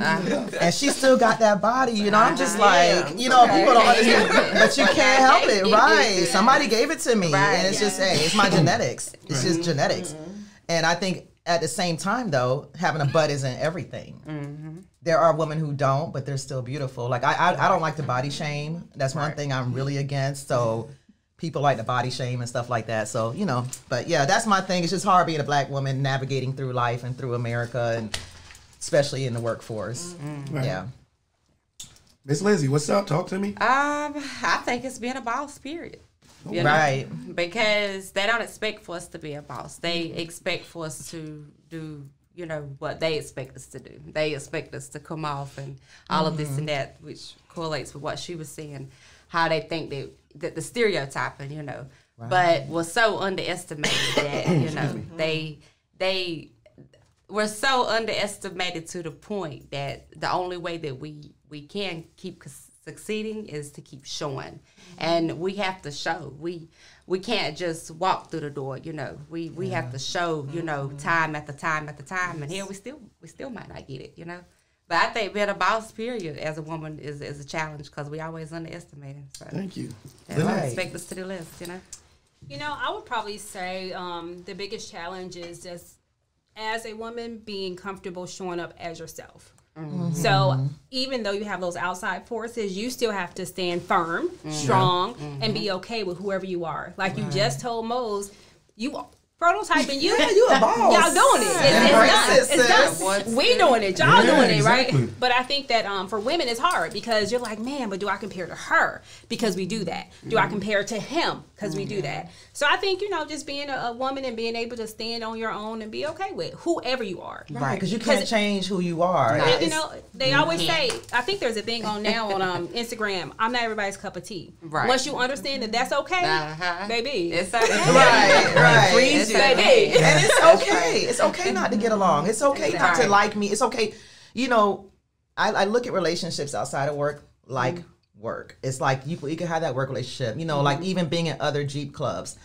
And she still got that body, you know. I'm just like, you know, people don't understand, but you can't help it, right? Somebody gave it to me, and it's just, hey, it's my genetics. It's just genetics. And I think at the same time, though, having a butt isn't everything. There are women who don't, but they're still beautiful. Like I don't like to body shame. That's one thing I'm really against. So people like to body shame and stuff like that. So, you know, but yeah, that's my thing. It's just hard being a black woman navigating through life and through America, and especially in the workforce. Yeah. Miss Lindsey, what's up? Talk to me. I think it's being a boss, period. You know? Because they don't expect for us to be a boss. They expect for us to do, you know, what they expect us to do. They expect us to come off and all of this and that, which correlates with what she was saying, how they think that the stereotyping, you know, but was so underestimated that, you know, they were so underestimated to the point that the only way that we can keep succeeding is to keep showing, and we have to show. We can't just walk through the door, you know. We have to show, you know, time after time after time, and here we still might not get it, you know. But I think being a boss, period, as a woman is a challenge because we always underestimate it. So thank you. They expect us to do less, you know. You know, I would probably say the biggest challenge is just as a woman being comfortable showing up as yourself. So even though you have those outside forces, you still have to stand firm, strong, and be okay with whoever you are. Like you just told Mose, you prototyping you. Yeah, you a boss. Y'all doing it. It's done. We doing it. Y'all doing it, right? But I think that for women it's hard because you're like, man, but do I compare to her? Because we do that. Do I compare to him? Because we do that. So I think, you know, just being a woman and being able to stand on your own and be okay with whoever you are. Right, because you can't change who you are. You know, they always say, I think there's a thing on now on Instagram, I'm not everybody's cup of tea. Right. Once you understand that that's okay, baby. It's okay. Right. It's okay. And it's okay. It's okay not to get along. It's okay not to like me. It's okay. You know, I look at relationships outside of work like work. It's like you can have that work relationship. You know, like even being in other Jeep clubs.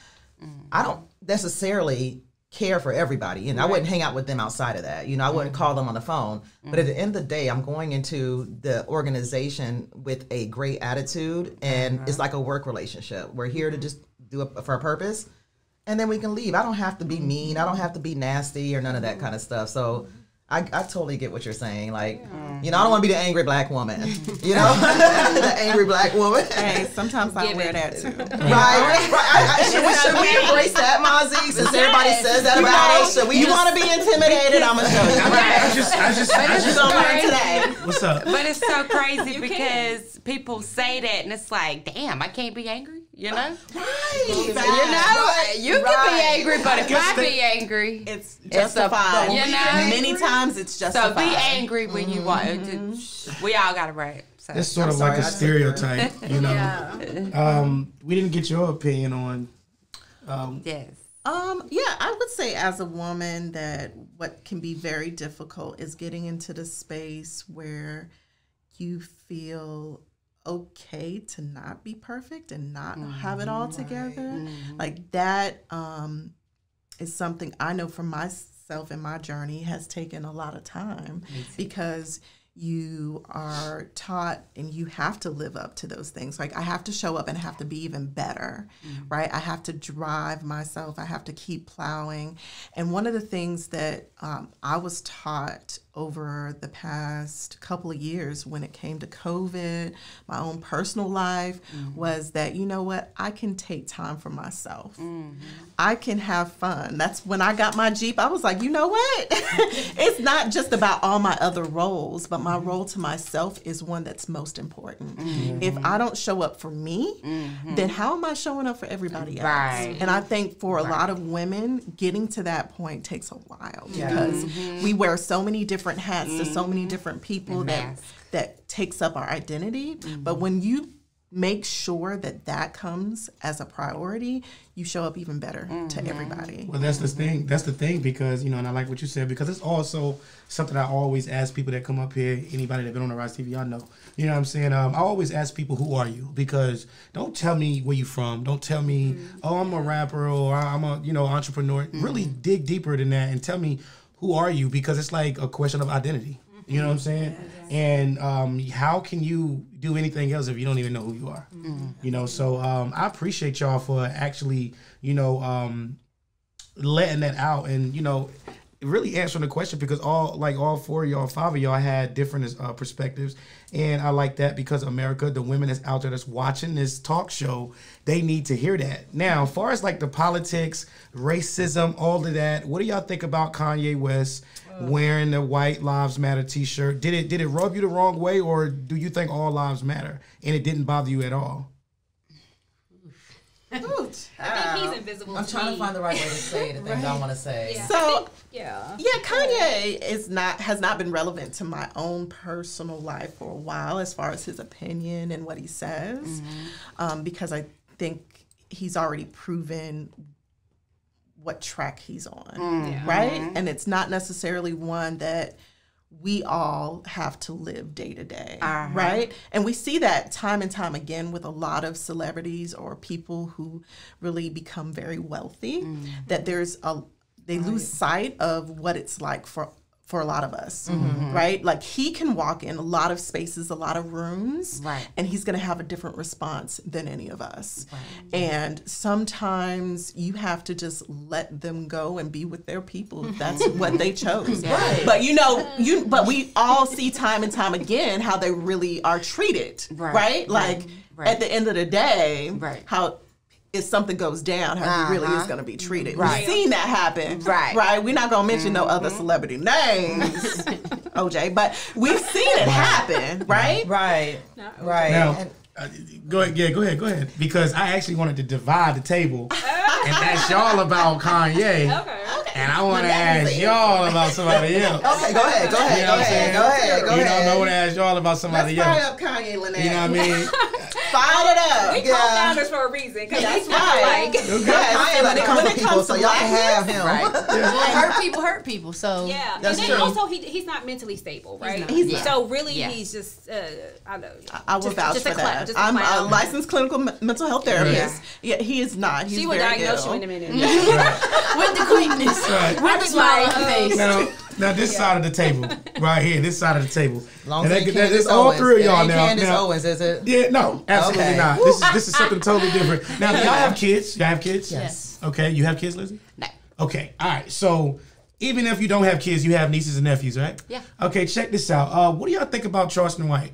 I don't necessarily care for everybody. And I wouldn't hang out with them outside of that. You know, I wouldn't call them on the phone. But at the end of the day, I'm going into the organization with a great attitude. And it's like a work relationship. We're here to just do it for a purpose. And then we can leave. I don't have to be mean. I don't have to be nasty or none of that kind of stuff. So I totally get what you're saying. Like, you know, I don't want to be the angry black woman. You know, the angry black woman. Hey, sometimes I wear that too. Right. Should we embrace that, Mozzie? Since everybody says that about us, you want to be intimidated? I'm gonna show you. I just gonna learn today. What's up? But it's so crazy because people say that, and it's like, damn, I can't be angry. You know, right? You know, you can be angry, but if I be angry, it's justified. You know, many times it's justified. So be angry when you want. We all got it right. So. It's sort of like a stereotype, you know. We didn't get your opinion on. Yes. Yeah, I would say as a woman that what can be very difficult is getting into the space where you feel okay to not be perfect and not have it all together. Like that is something I know for myself in my journey has taken a lot of time because you are taught and you have to live up to those things. Like I have to show up and have to be even better, right? I have to drive myself. I have to keep plowing. And one of the things that I was taught over the past couple of years when it came to COVID, my own personal life, was that, you know what, I can take time for myself. I can have fun. That's when I got my Jeep. I was like, you know what? It's not just about all my other roles, but my role to myself is one that's most important. If I don't show up for me, then how am I showing up for everybody else? Right. And I think for a lot of women, getting to that point takes a while because we wear so many different hats to so many different people that takes up our identity. But when you make sure that that comes as a priority, you show up even better to everybody. Well, that's the thing. That's the thing because, you know, and I like what you said because it's also something I always ask people that come up here, anybody that's been on the Rize TV, I know. You know what I'm saying? I always ask people, who are you? Because don't tell me where you from. Don't tell me, oh, I'm a rapper or I'm a, you know, entrepreneur. Really dig deeper than that and tell me, who are you? Because it's like a question of identity. You know what I'm saying? And how can you do anything else if you don't even know who you are? You know, so I appreciate y'all for actually, you know, letting that out and, you know, really answering the question because all four of y'all, five of y'all had different perspectives. And I like that because America, the women that's out there that's watching this talk show, they need to hear that. Now, as far as like the politics, racism, all of that, what do y'all think about Kanye West wearing the White Lives Matter t-shirt? Did it rub you the wrong way, or do you think all lives matter and it didn't bother you at all? I think he's invisible. I'm trying to find the right way to say the things I want to say. Yeah. So Kanye has not been relevant to my own personal life for a while as far as his opinion and what he says, because I think he's already proven what track he's on, right? And it's not necessarily one that we all have to live day to day, right? And we see that time and time again with a lot of celebrities or people who really become very wealthy, that they lose sight of what it's like for a lot of us, right? Like he can walk in a lot of spaces, a lot of rooms, and he's going to have a different response than any of us. And sometimes you have to just let them go and be with their people if that's what they chose. But you know, but we all see time and time again how they really are treated, right? Like at the end of the day, how if something goes down, how he really is going to be treated. We've seen that happen. Right. We're not going to mention no other celebrity names, OJ, but we've seen it happen, right? Right. Now, go ahead. Because I actually wanted to divide the table and ask y'all about Kanye. And I want to ask y'all about somebody else. Okay, go ahead. You know what I'm saying? Go ahead. I want to ask y'all about somebody else. Fire up Kanye, Lynette. You know what I mean? Fire it up. We co-founders for a reason. That's right. Kanye let it come from people, so y'all can have him. Hurt people. So and then also he's not mentally stable, right? So really, he's just I don't know. I will vouch for that. I'm a licensed clinical mental health therapist. Yeah, he is not. He's she will diagnose you in a minute. With the quickness, with the smile on her face. Now this side of the table, right here, this side of the table. Long as it's all three of y'all now. Candace Owens, is it? Yeah, no, absolutely not. This is something totally different. Now, y'all have kids? Y'all have kids? Yes. Okay, you have kids, Lindsey? No. Okay, all right. So even if you don't have kids, you have nieces and nephews, right? Yeah. Okay, check this out. What do y'all think about Charleston White?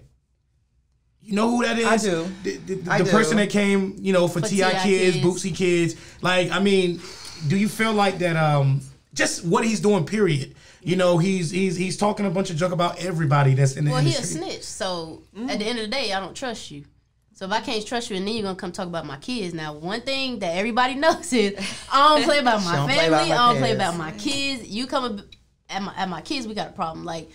You know who that is? I do. The person that came, you know, for T.I. kids, Bootsy kids. Like, I mean, do you feel like that? Just what he's doing, period. You know, he's talking a bunch of junk about everybody that's in the industry. Well, he a snitch. So at the end of the day, I don't trust you. So if I can't trust you, and then you're gonna come talk about my kids. Now, one thing that everybody knows is I don't play about my family. I don't play about my kids. You come at my kids, we got a problem. Like,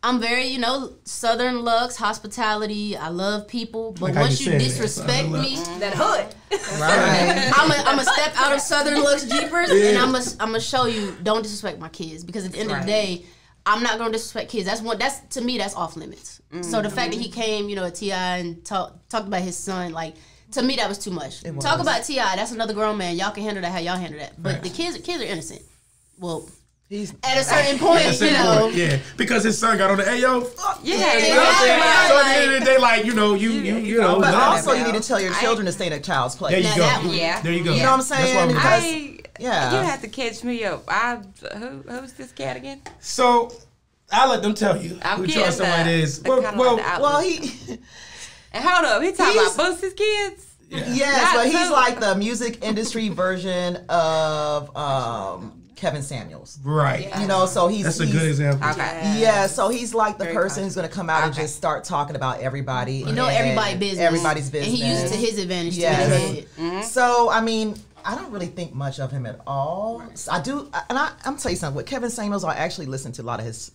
I'm very, you know, Southern lux, hospitality. I love people, but once you disrespect me, that hood. I'm a step out of Southern lux JeepHers, and I'm a show you don't disrespect my kids, because at the end of the day, I'm not gonna disrespect kids. That's to me, that's off limits. So the fact that he came, you know, at T.I. and talked about his son, like, to me that was too much. Talk about T.I., that's another grown man. Y'all can handle that how y'all handle that. But the kids are innocent. Well, at a certain point, you know. Yeah, because his son got on the yo. Yeah. So at the end of the day, like, you know, you know. But also, you need to tell your children to stay in a child's place. There you go. There you go. You know what I'm saying? You have to catch me up. Who's this cat again? So, I'll let them tell you who Troy Sivan is. Well, he. And hold up, he talking about Boosie's kids. Yeah. Yes, but he's like the music industry version of Kevin Samuels. Right. You know, so that's a good example. Okay. Yeah, so he's like the person who's going to come out and just start talking about everybody. You know, everybody's business. Everybody's business. And he uses it to his advantage. Yes. So, I mean, I don't really think much of him at all. I do, and I'm going to tell you something. With Kevin Samuels, I actually listen to a lot of his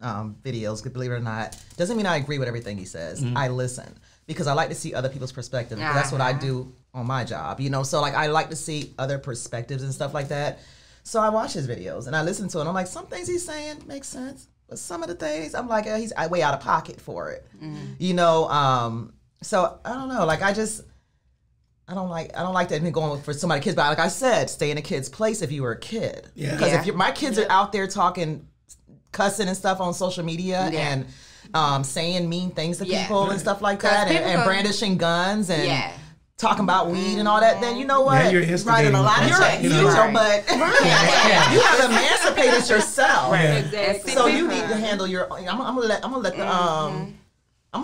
videos, believe it or not. Doesn't mean I agree with everything he says. I listen. Because I like to see other people's perspectives. That's what I do on my job, you know. So like I like to see other perspectives and stuff like that. So I watch his videos and I listen to it. And I'm like, some things he's saying make sense, but some of the things I'm like, he's way out of pocket for it, you know. So I don't know. Like I don't like that him going for somebody's kids. But like I said, stay in a kid's place if you were a kid. Because if my kids are out there talking, cussing and stuff on social media and saying mean things to people and stuff like that, and brandishing guns and talking about weed and all that, then you know what? You're instigating. Right, a lot of but you have emancipated yourself. Right. Exactly. So you need to handle your. I'm gonna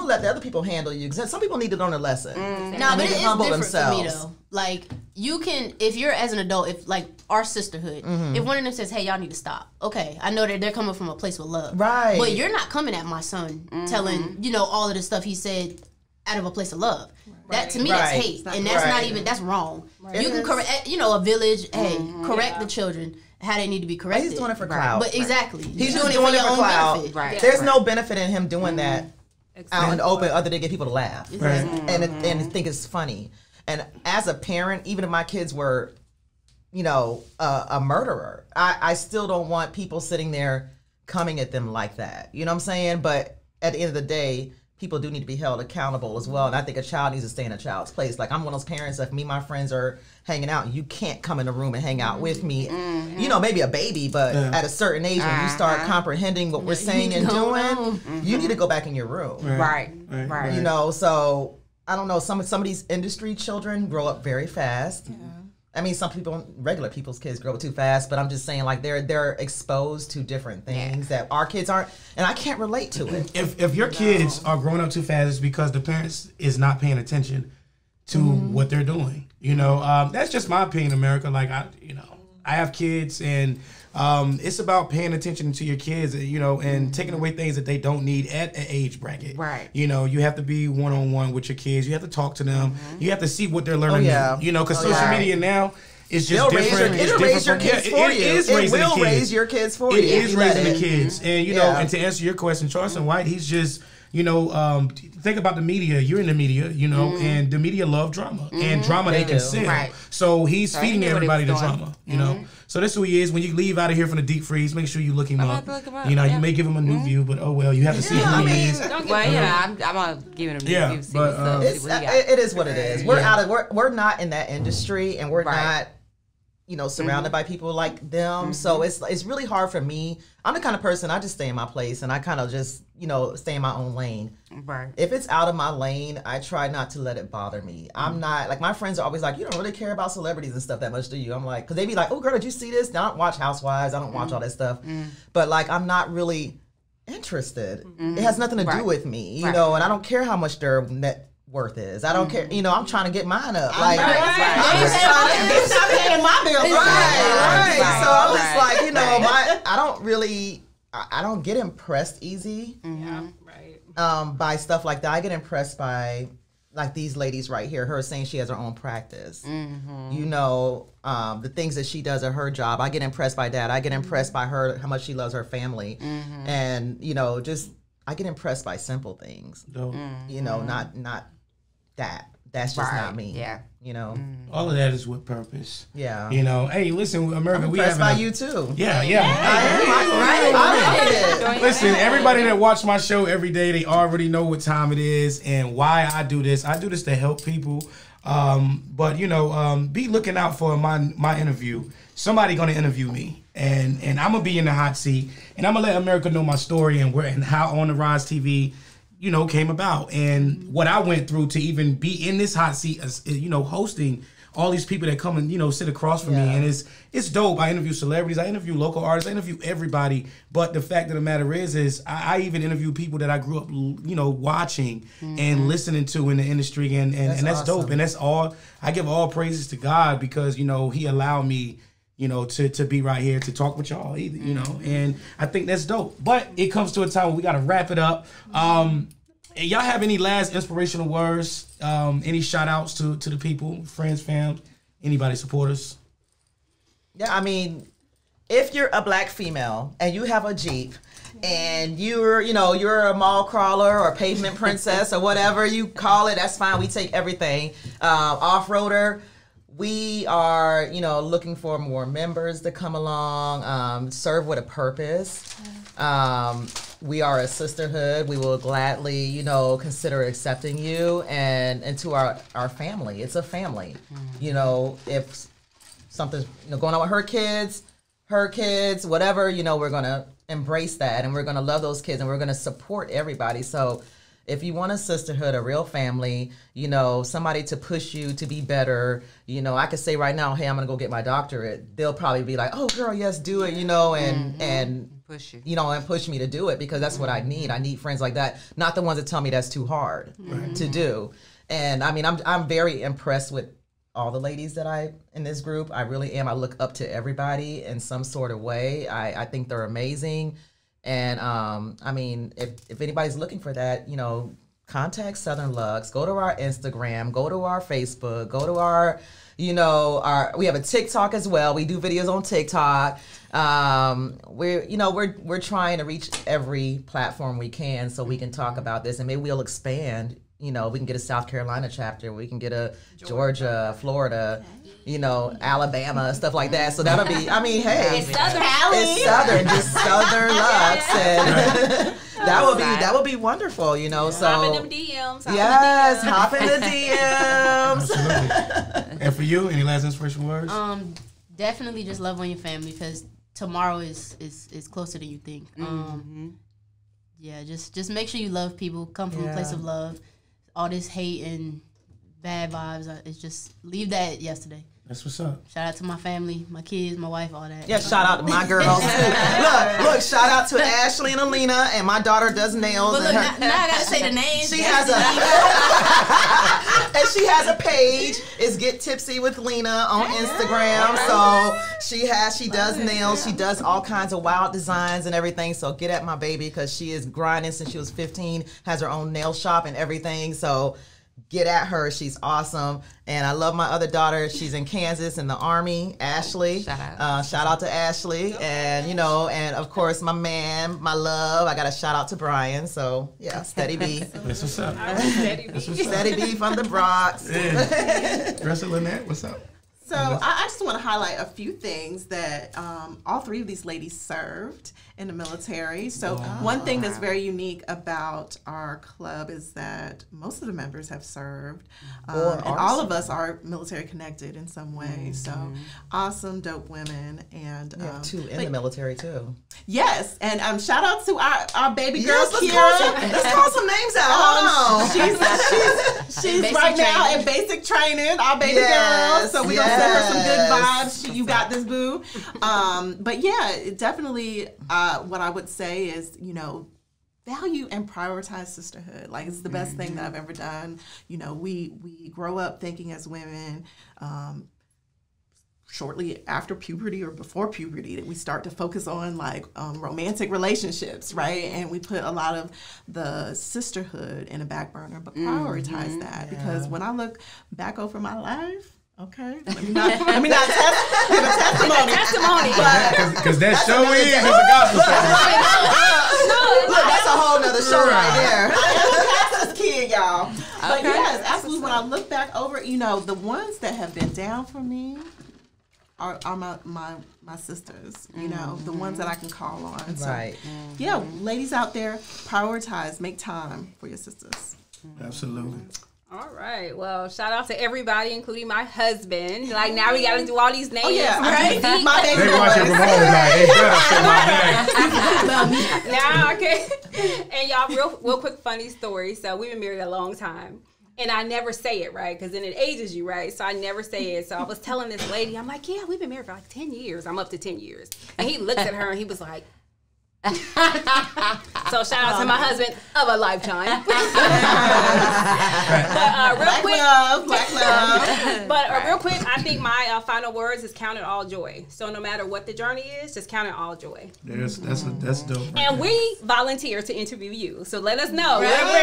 let the other people handle you. Some people need to learn a lesson. No, but it is different for me though. Like you can, if you're as an adult, if like our sisterhood, if one of them says, "Hey, y'all need to stop," okay, I know that they're coming from a place with love, right? But you're not coming at my son telling all of the stuff he said out of a place of love. That to me, that's hate, and that's not even that's wrong. You can correct, a village. Hey, correct the children how they need to be corrected. He's doing it for clout, but exactly, he's just doing it for clout. Right. There's no benefit in him doing that out in the open other than to get people to laugh and think it's funny. And as a parent, even if my kids were, a murderer, I still don't want people sitting there coming at them like that. You know what I'm saying? But at the end of the day, people do need to be held accountable as well. And I think a child needs to stay in a child's place. Like I'm one of those parents, if me and my friends are hanging out, you can't come in the room and hang out with me. Maybe a baby, but at a certain age when you start comprehending what we're saying and doing, you need to go back in your room. Right. So I don't know, some of these industry children grow up very fast. I mean, some people, regular people's kids grow up too fast, but I'm just saying, like, they're exposed to different things that our kids aren't, and I can't relate to it. If your kids are growing up too fast, it's because the parents is not paying attention to what they're doing. That's just my opinion, America. Like, I have kids, and it's about paying attention to your kids, and taking away things that they don't need at an age bracket. Right. You have to be one-on-one with your kids. You have to talk to them. You have to see what they're learning. Because social media now is just different. It'll raise your kids for you. It will raise your kids for you. It is raising the kids. And, and to answer your question, Charleston White, he's just... think about the media. You're in the media, and the media love drama. And drama they consume. Right. So he's feeding everybody the drama, So that's who he is. When you leave out of here from the deep freeze, make sure you look him up. You may give him a new view, but oh well, you have to see who he is. I'm gonna give him a new view. But it is what it is. We're not in that industry, and we're not surrounded by people like them. So it's really hard for me. I'm the kind of person, I just stay in my place and I kind of just, stay in my own lane. Right. If it's out of my lane, I try not to let it bother me. I'm not, like, my friends are always like, you don't really care about celebrities and stuff that much, do you? I'm like, because they be like, oh, girl, did you see this? I don't watch Housewives. I don't watch all that stuff. But, like, I'm not really interested. It has nothing to do with me, and I don't care how much their net worth is. I don't care. I'm trying to get mine up. Like, I'm just trying to get paying my bills. Right. So I'm just like, I don't get impressed easy. By stuff like that. I get impressed by like these ladies right here. Her saying she has her own practice. The things that she does at her job. I get impressed by that. I get impressed by her, how much she loves her family, and I get impressed by simple things. Not that. That's just not me. Yeah. All of that is with purpose. Yeah. Hey, listen, America, I'm we have by you too. Yeah. Right. Listen, everybody that watch my show every day, they already know what time it is and why I do this. I do this to help people. But be looking out for my interview. Somebody gonna interview me, and I'm gonna be in the hot seat, and I'm gonna let America know my story and how On the Rize TV came about and what I went through to even be in this hot seat as hosting all these people that come and sit across from me, and it's dope. I interview celebrities, I interview local artists, I interview everybody. But the fact of the matter is I even interview people that I grew up watching and listening to in the industry, and that's awesome. Dope. And that's all. I give all praises to God because He allowed me to be right here to talk with y'all and I think that's dope. But it comes to a time where we got to wrap it up. Y'all have any last inspirational words? Any shout outs to the people, friends, fam, anybody, supporters? Yeah, I mean, if you're a black female and you have a Jeep and you're a mall crawler or pavement princess or whatever you call it, that's fine. We take everything. Off-roader, we are, looking for more members to come along, serve with a purpose. We are a sisterhood. We will gladly, consider accepting you and into our family. It's a family. If something's going on with her kids, whatever, we're going to embrace that and we're going to love those kids and we're going to support everybody. So if you want a sisterhood, a real family, somebody to push you to be better, I could say right now, hey, I'm going to go get my doctorate. They'll probably be like, oh, girl, yes, do it, and push you, and push me to do it because that's what I need. I need friends like that, not the ones that tell me that's too hard to do. And I mean, I'm very impressed with all the ladies that in this group. I really am. I look up to everybody in some sort of way. I think they're amazing. And I mean, if anybody's looking for that, contact Southern Lux. Go to our Instagram. Go to our Facebook. Go to our, we have a TikTok as well. We do videos on TikTok. We're trying to reach every platform we can so we can talk about this, and maybe we'll expand. We can get a South Carolina chapter. We can get a Georgia, Florida, Alabama, stuff like that. So that'll be, hey, it's Southern. It's Southern, just Southern Lux. And that would be wonderful, so. Hop in them DMs. Hop in the DMs. Absolutely. And for you, any last inspirational words? Definitely just love on your family because tomorrow is closer than you think. Yeah, just make sure you love people. Come from a place of love. All this hate and bad vibes, it's just leave that yesterday. That's what's up. Shout out to my family, my kids, my wife, all that. Yeah, shout out to my girls too. Look, shout out to Ashley and Alina, and my daughter does nails. But look, now I gotta say the names. She has a page. It's Get Tipsy with Lena on Instagram. So she does nails. She does all kinds of wild designs and everything. So get at my baby because she is grinding since she was 15. Has her own nail shop and everything. So get at her. She's awesome. And I love my other daughter. She's in Kansas in the Army, Ashley. Shout out to Ashley. And, and of course, my man, my love. I got a shout out to Brian. So, yeah, Steady B. That's what's up. Steady B from the Bronx. Yeah. Dressa Lynette, what's up? So I just want to highlight a few things that all three of these ladies served in the military. So one thing that's very unique about our club is that most of the members have served. And all of us are military connected in some way. So awesome, dope women. And two in the military too. Yes. And shout out to our baby girl, Kira. Let's call some names out. She's right now in basic training, our baby girl. So we're going to send her some good vibes. You got this, boo. But yeah, definitely what I would say is, value and prioritize sisterhood. Like, it's the best thing that I've ever done. We grow up thinking as women, shortly after puberty or before puberty, that we start to focus on romantic relationships, right? And we put a lot of the sisterhood in a back burner, but prioritize that because when I look back over my life, okay, let me not give a testimony. Because that show is a gospel song. Look, that's a whole nother show right there. I am a pastor's kid, y'all. But yes, absolutely. When I look back over, the ones that have been down for me are my sisters, the ones that I can call on. So, right. Yeah, ladies out there, prioritize, make time for your sisters. Absolutely. All right. Well, shout out to everybody, including my husband. Now we got to do all these names. Oh, yeah. Right? My baby they watching from home Nah, okay. And y'all, real quick funny story. So we've been married a long time. And I never say it, right? Because then it ages you, right? So I never say it. So I was telling this lady, I'm like, yeah, we've been married for like 10 years. I'm up to 10 years. And he looked at her and he was like, so shout out to my husband of a lifetime. But Black love. But real quick, I think my final words is count it all joy. So no matter what the journey is, just count it all joy. That's dope. Right and we volunteer to interview you. So let us know. Okay. Let us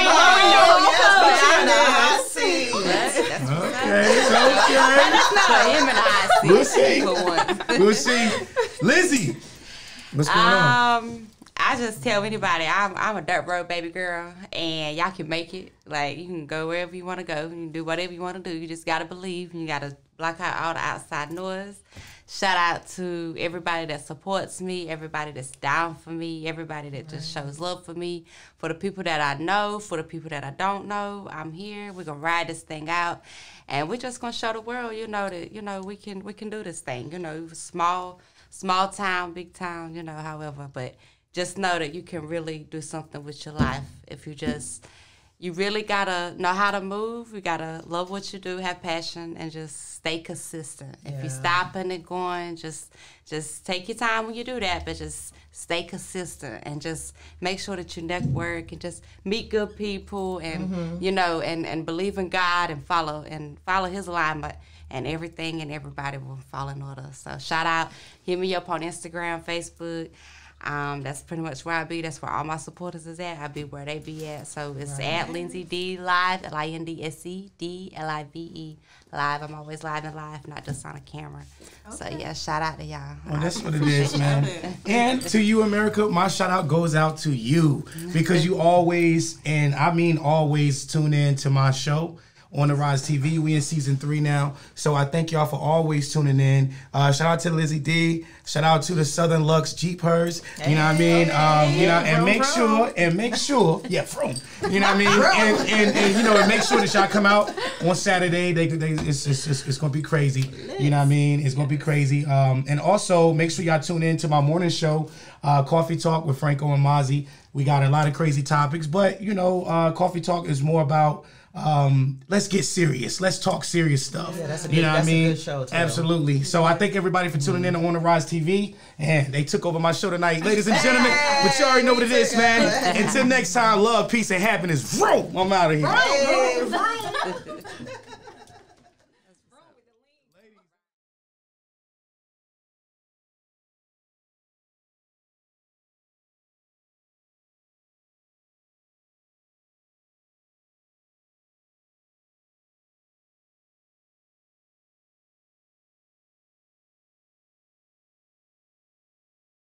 know. Him and I see. We'll see. Lindsey, what's going on? I just tell anybody I'm a dirt road baby girl, and y'all can make it. Like, you can go wherever you want to go. You can do whatever you want to do. You just got to believe, and you got to block out all the outside noise. Shout out to everybody that supports me, everybody that's down for me, everybody that just shows love for me. For the people that I know, for the people that I don't know, I'm here. We're going to ride this thing out, and we're just going to show the world, that, we can do this thing. Small town, big town, however, but just know that you can really do something with your life if you really gotta know how to move. You gotta love what you do, have passion, and just stay consistent. If you're stopping and going, just take your time when you do that, but just stay consistent and just make sure that you network and just meet good people and and believe in God and follow His alignment, and everything and everybody will fall in order. So shout out, hit me up on Instagram, Facebook. That's pretty much where I be. That's where all my supporters is at. I be where they be at. So it's at Lindsey D Live, LINDSEDLIVE live. I'm always live and live, not just on a camera. Okay. So shout out to y'all. Well, that's what it is, man. And to you, America, my shout out goes out to you because you always, and I mean always, tune in to my show on the Rize TV. We in season 3 now. So I thank y'all for always tuning in. Shout out to Lindsey D. Shout out to the Southern Lux JeepHers. You know what I mean? And make sure, from. You know what I mean? And make sure that y'all come out on Saturday. It's gonna be crazy. You know what I mean? It's gonna be crazy. And also make sure y'all tune in to my morning show, Coffee Talk with Franco and Mozzie. We got a lot of crazy topics, but Coffee Talk is more about let's get serious. Let's talk serious stuff. Yeah, that's a good show too. Absolutely. So I thank everybody for tuning in on the Rize TV. And they took over my show tonight, ladies and gentlemen. But you already know what it is, man. Until next time, love, peace, and happiness. I'm out of here.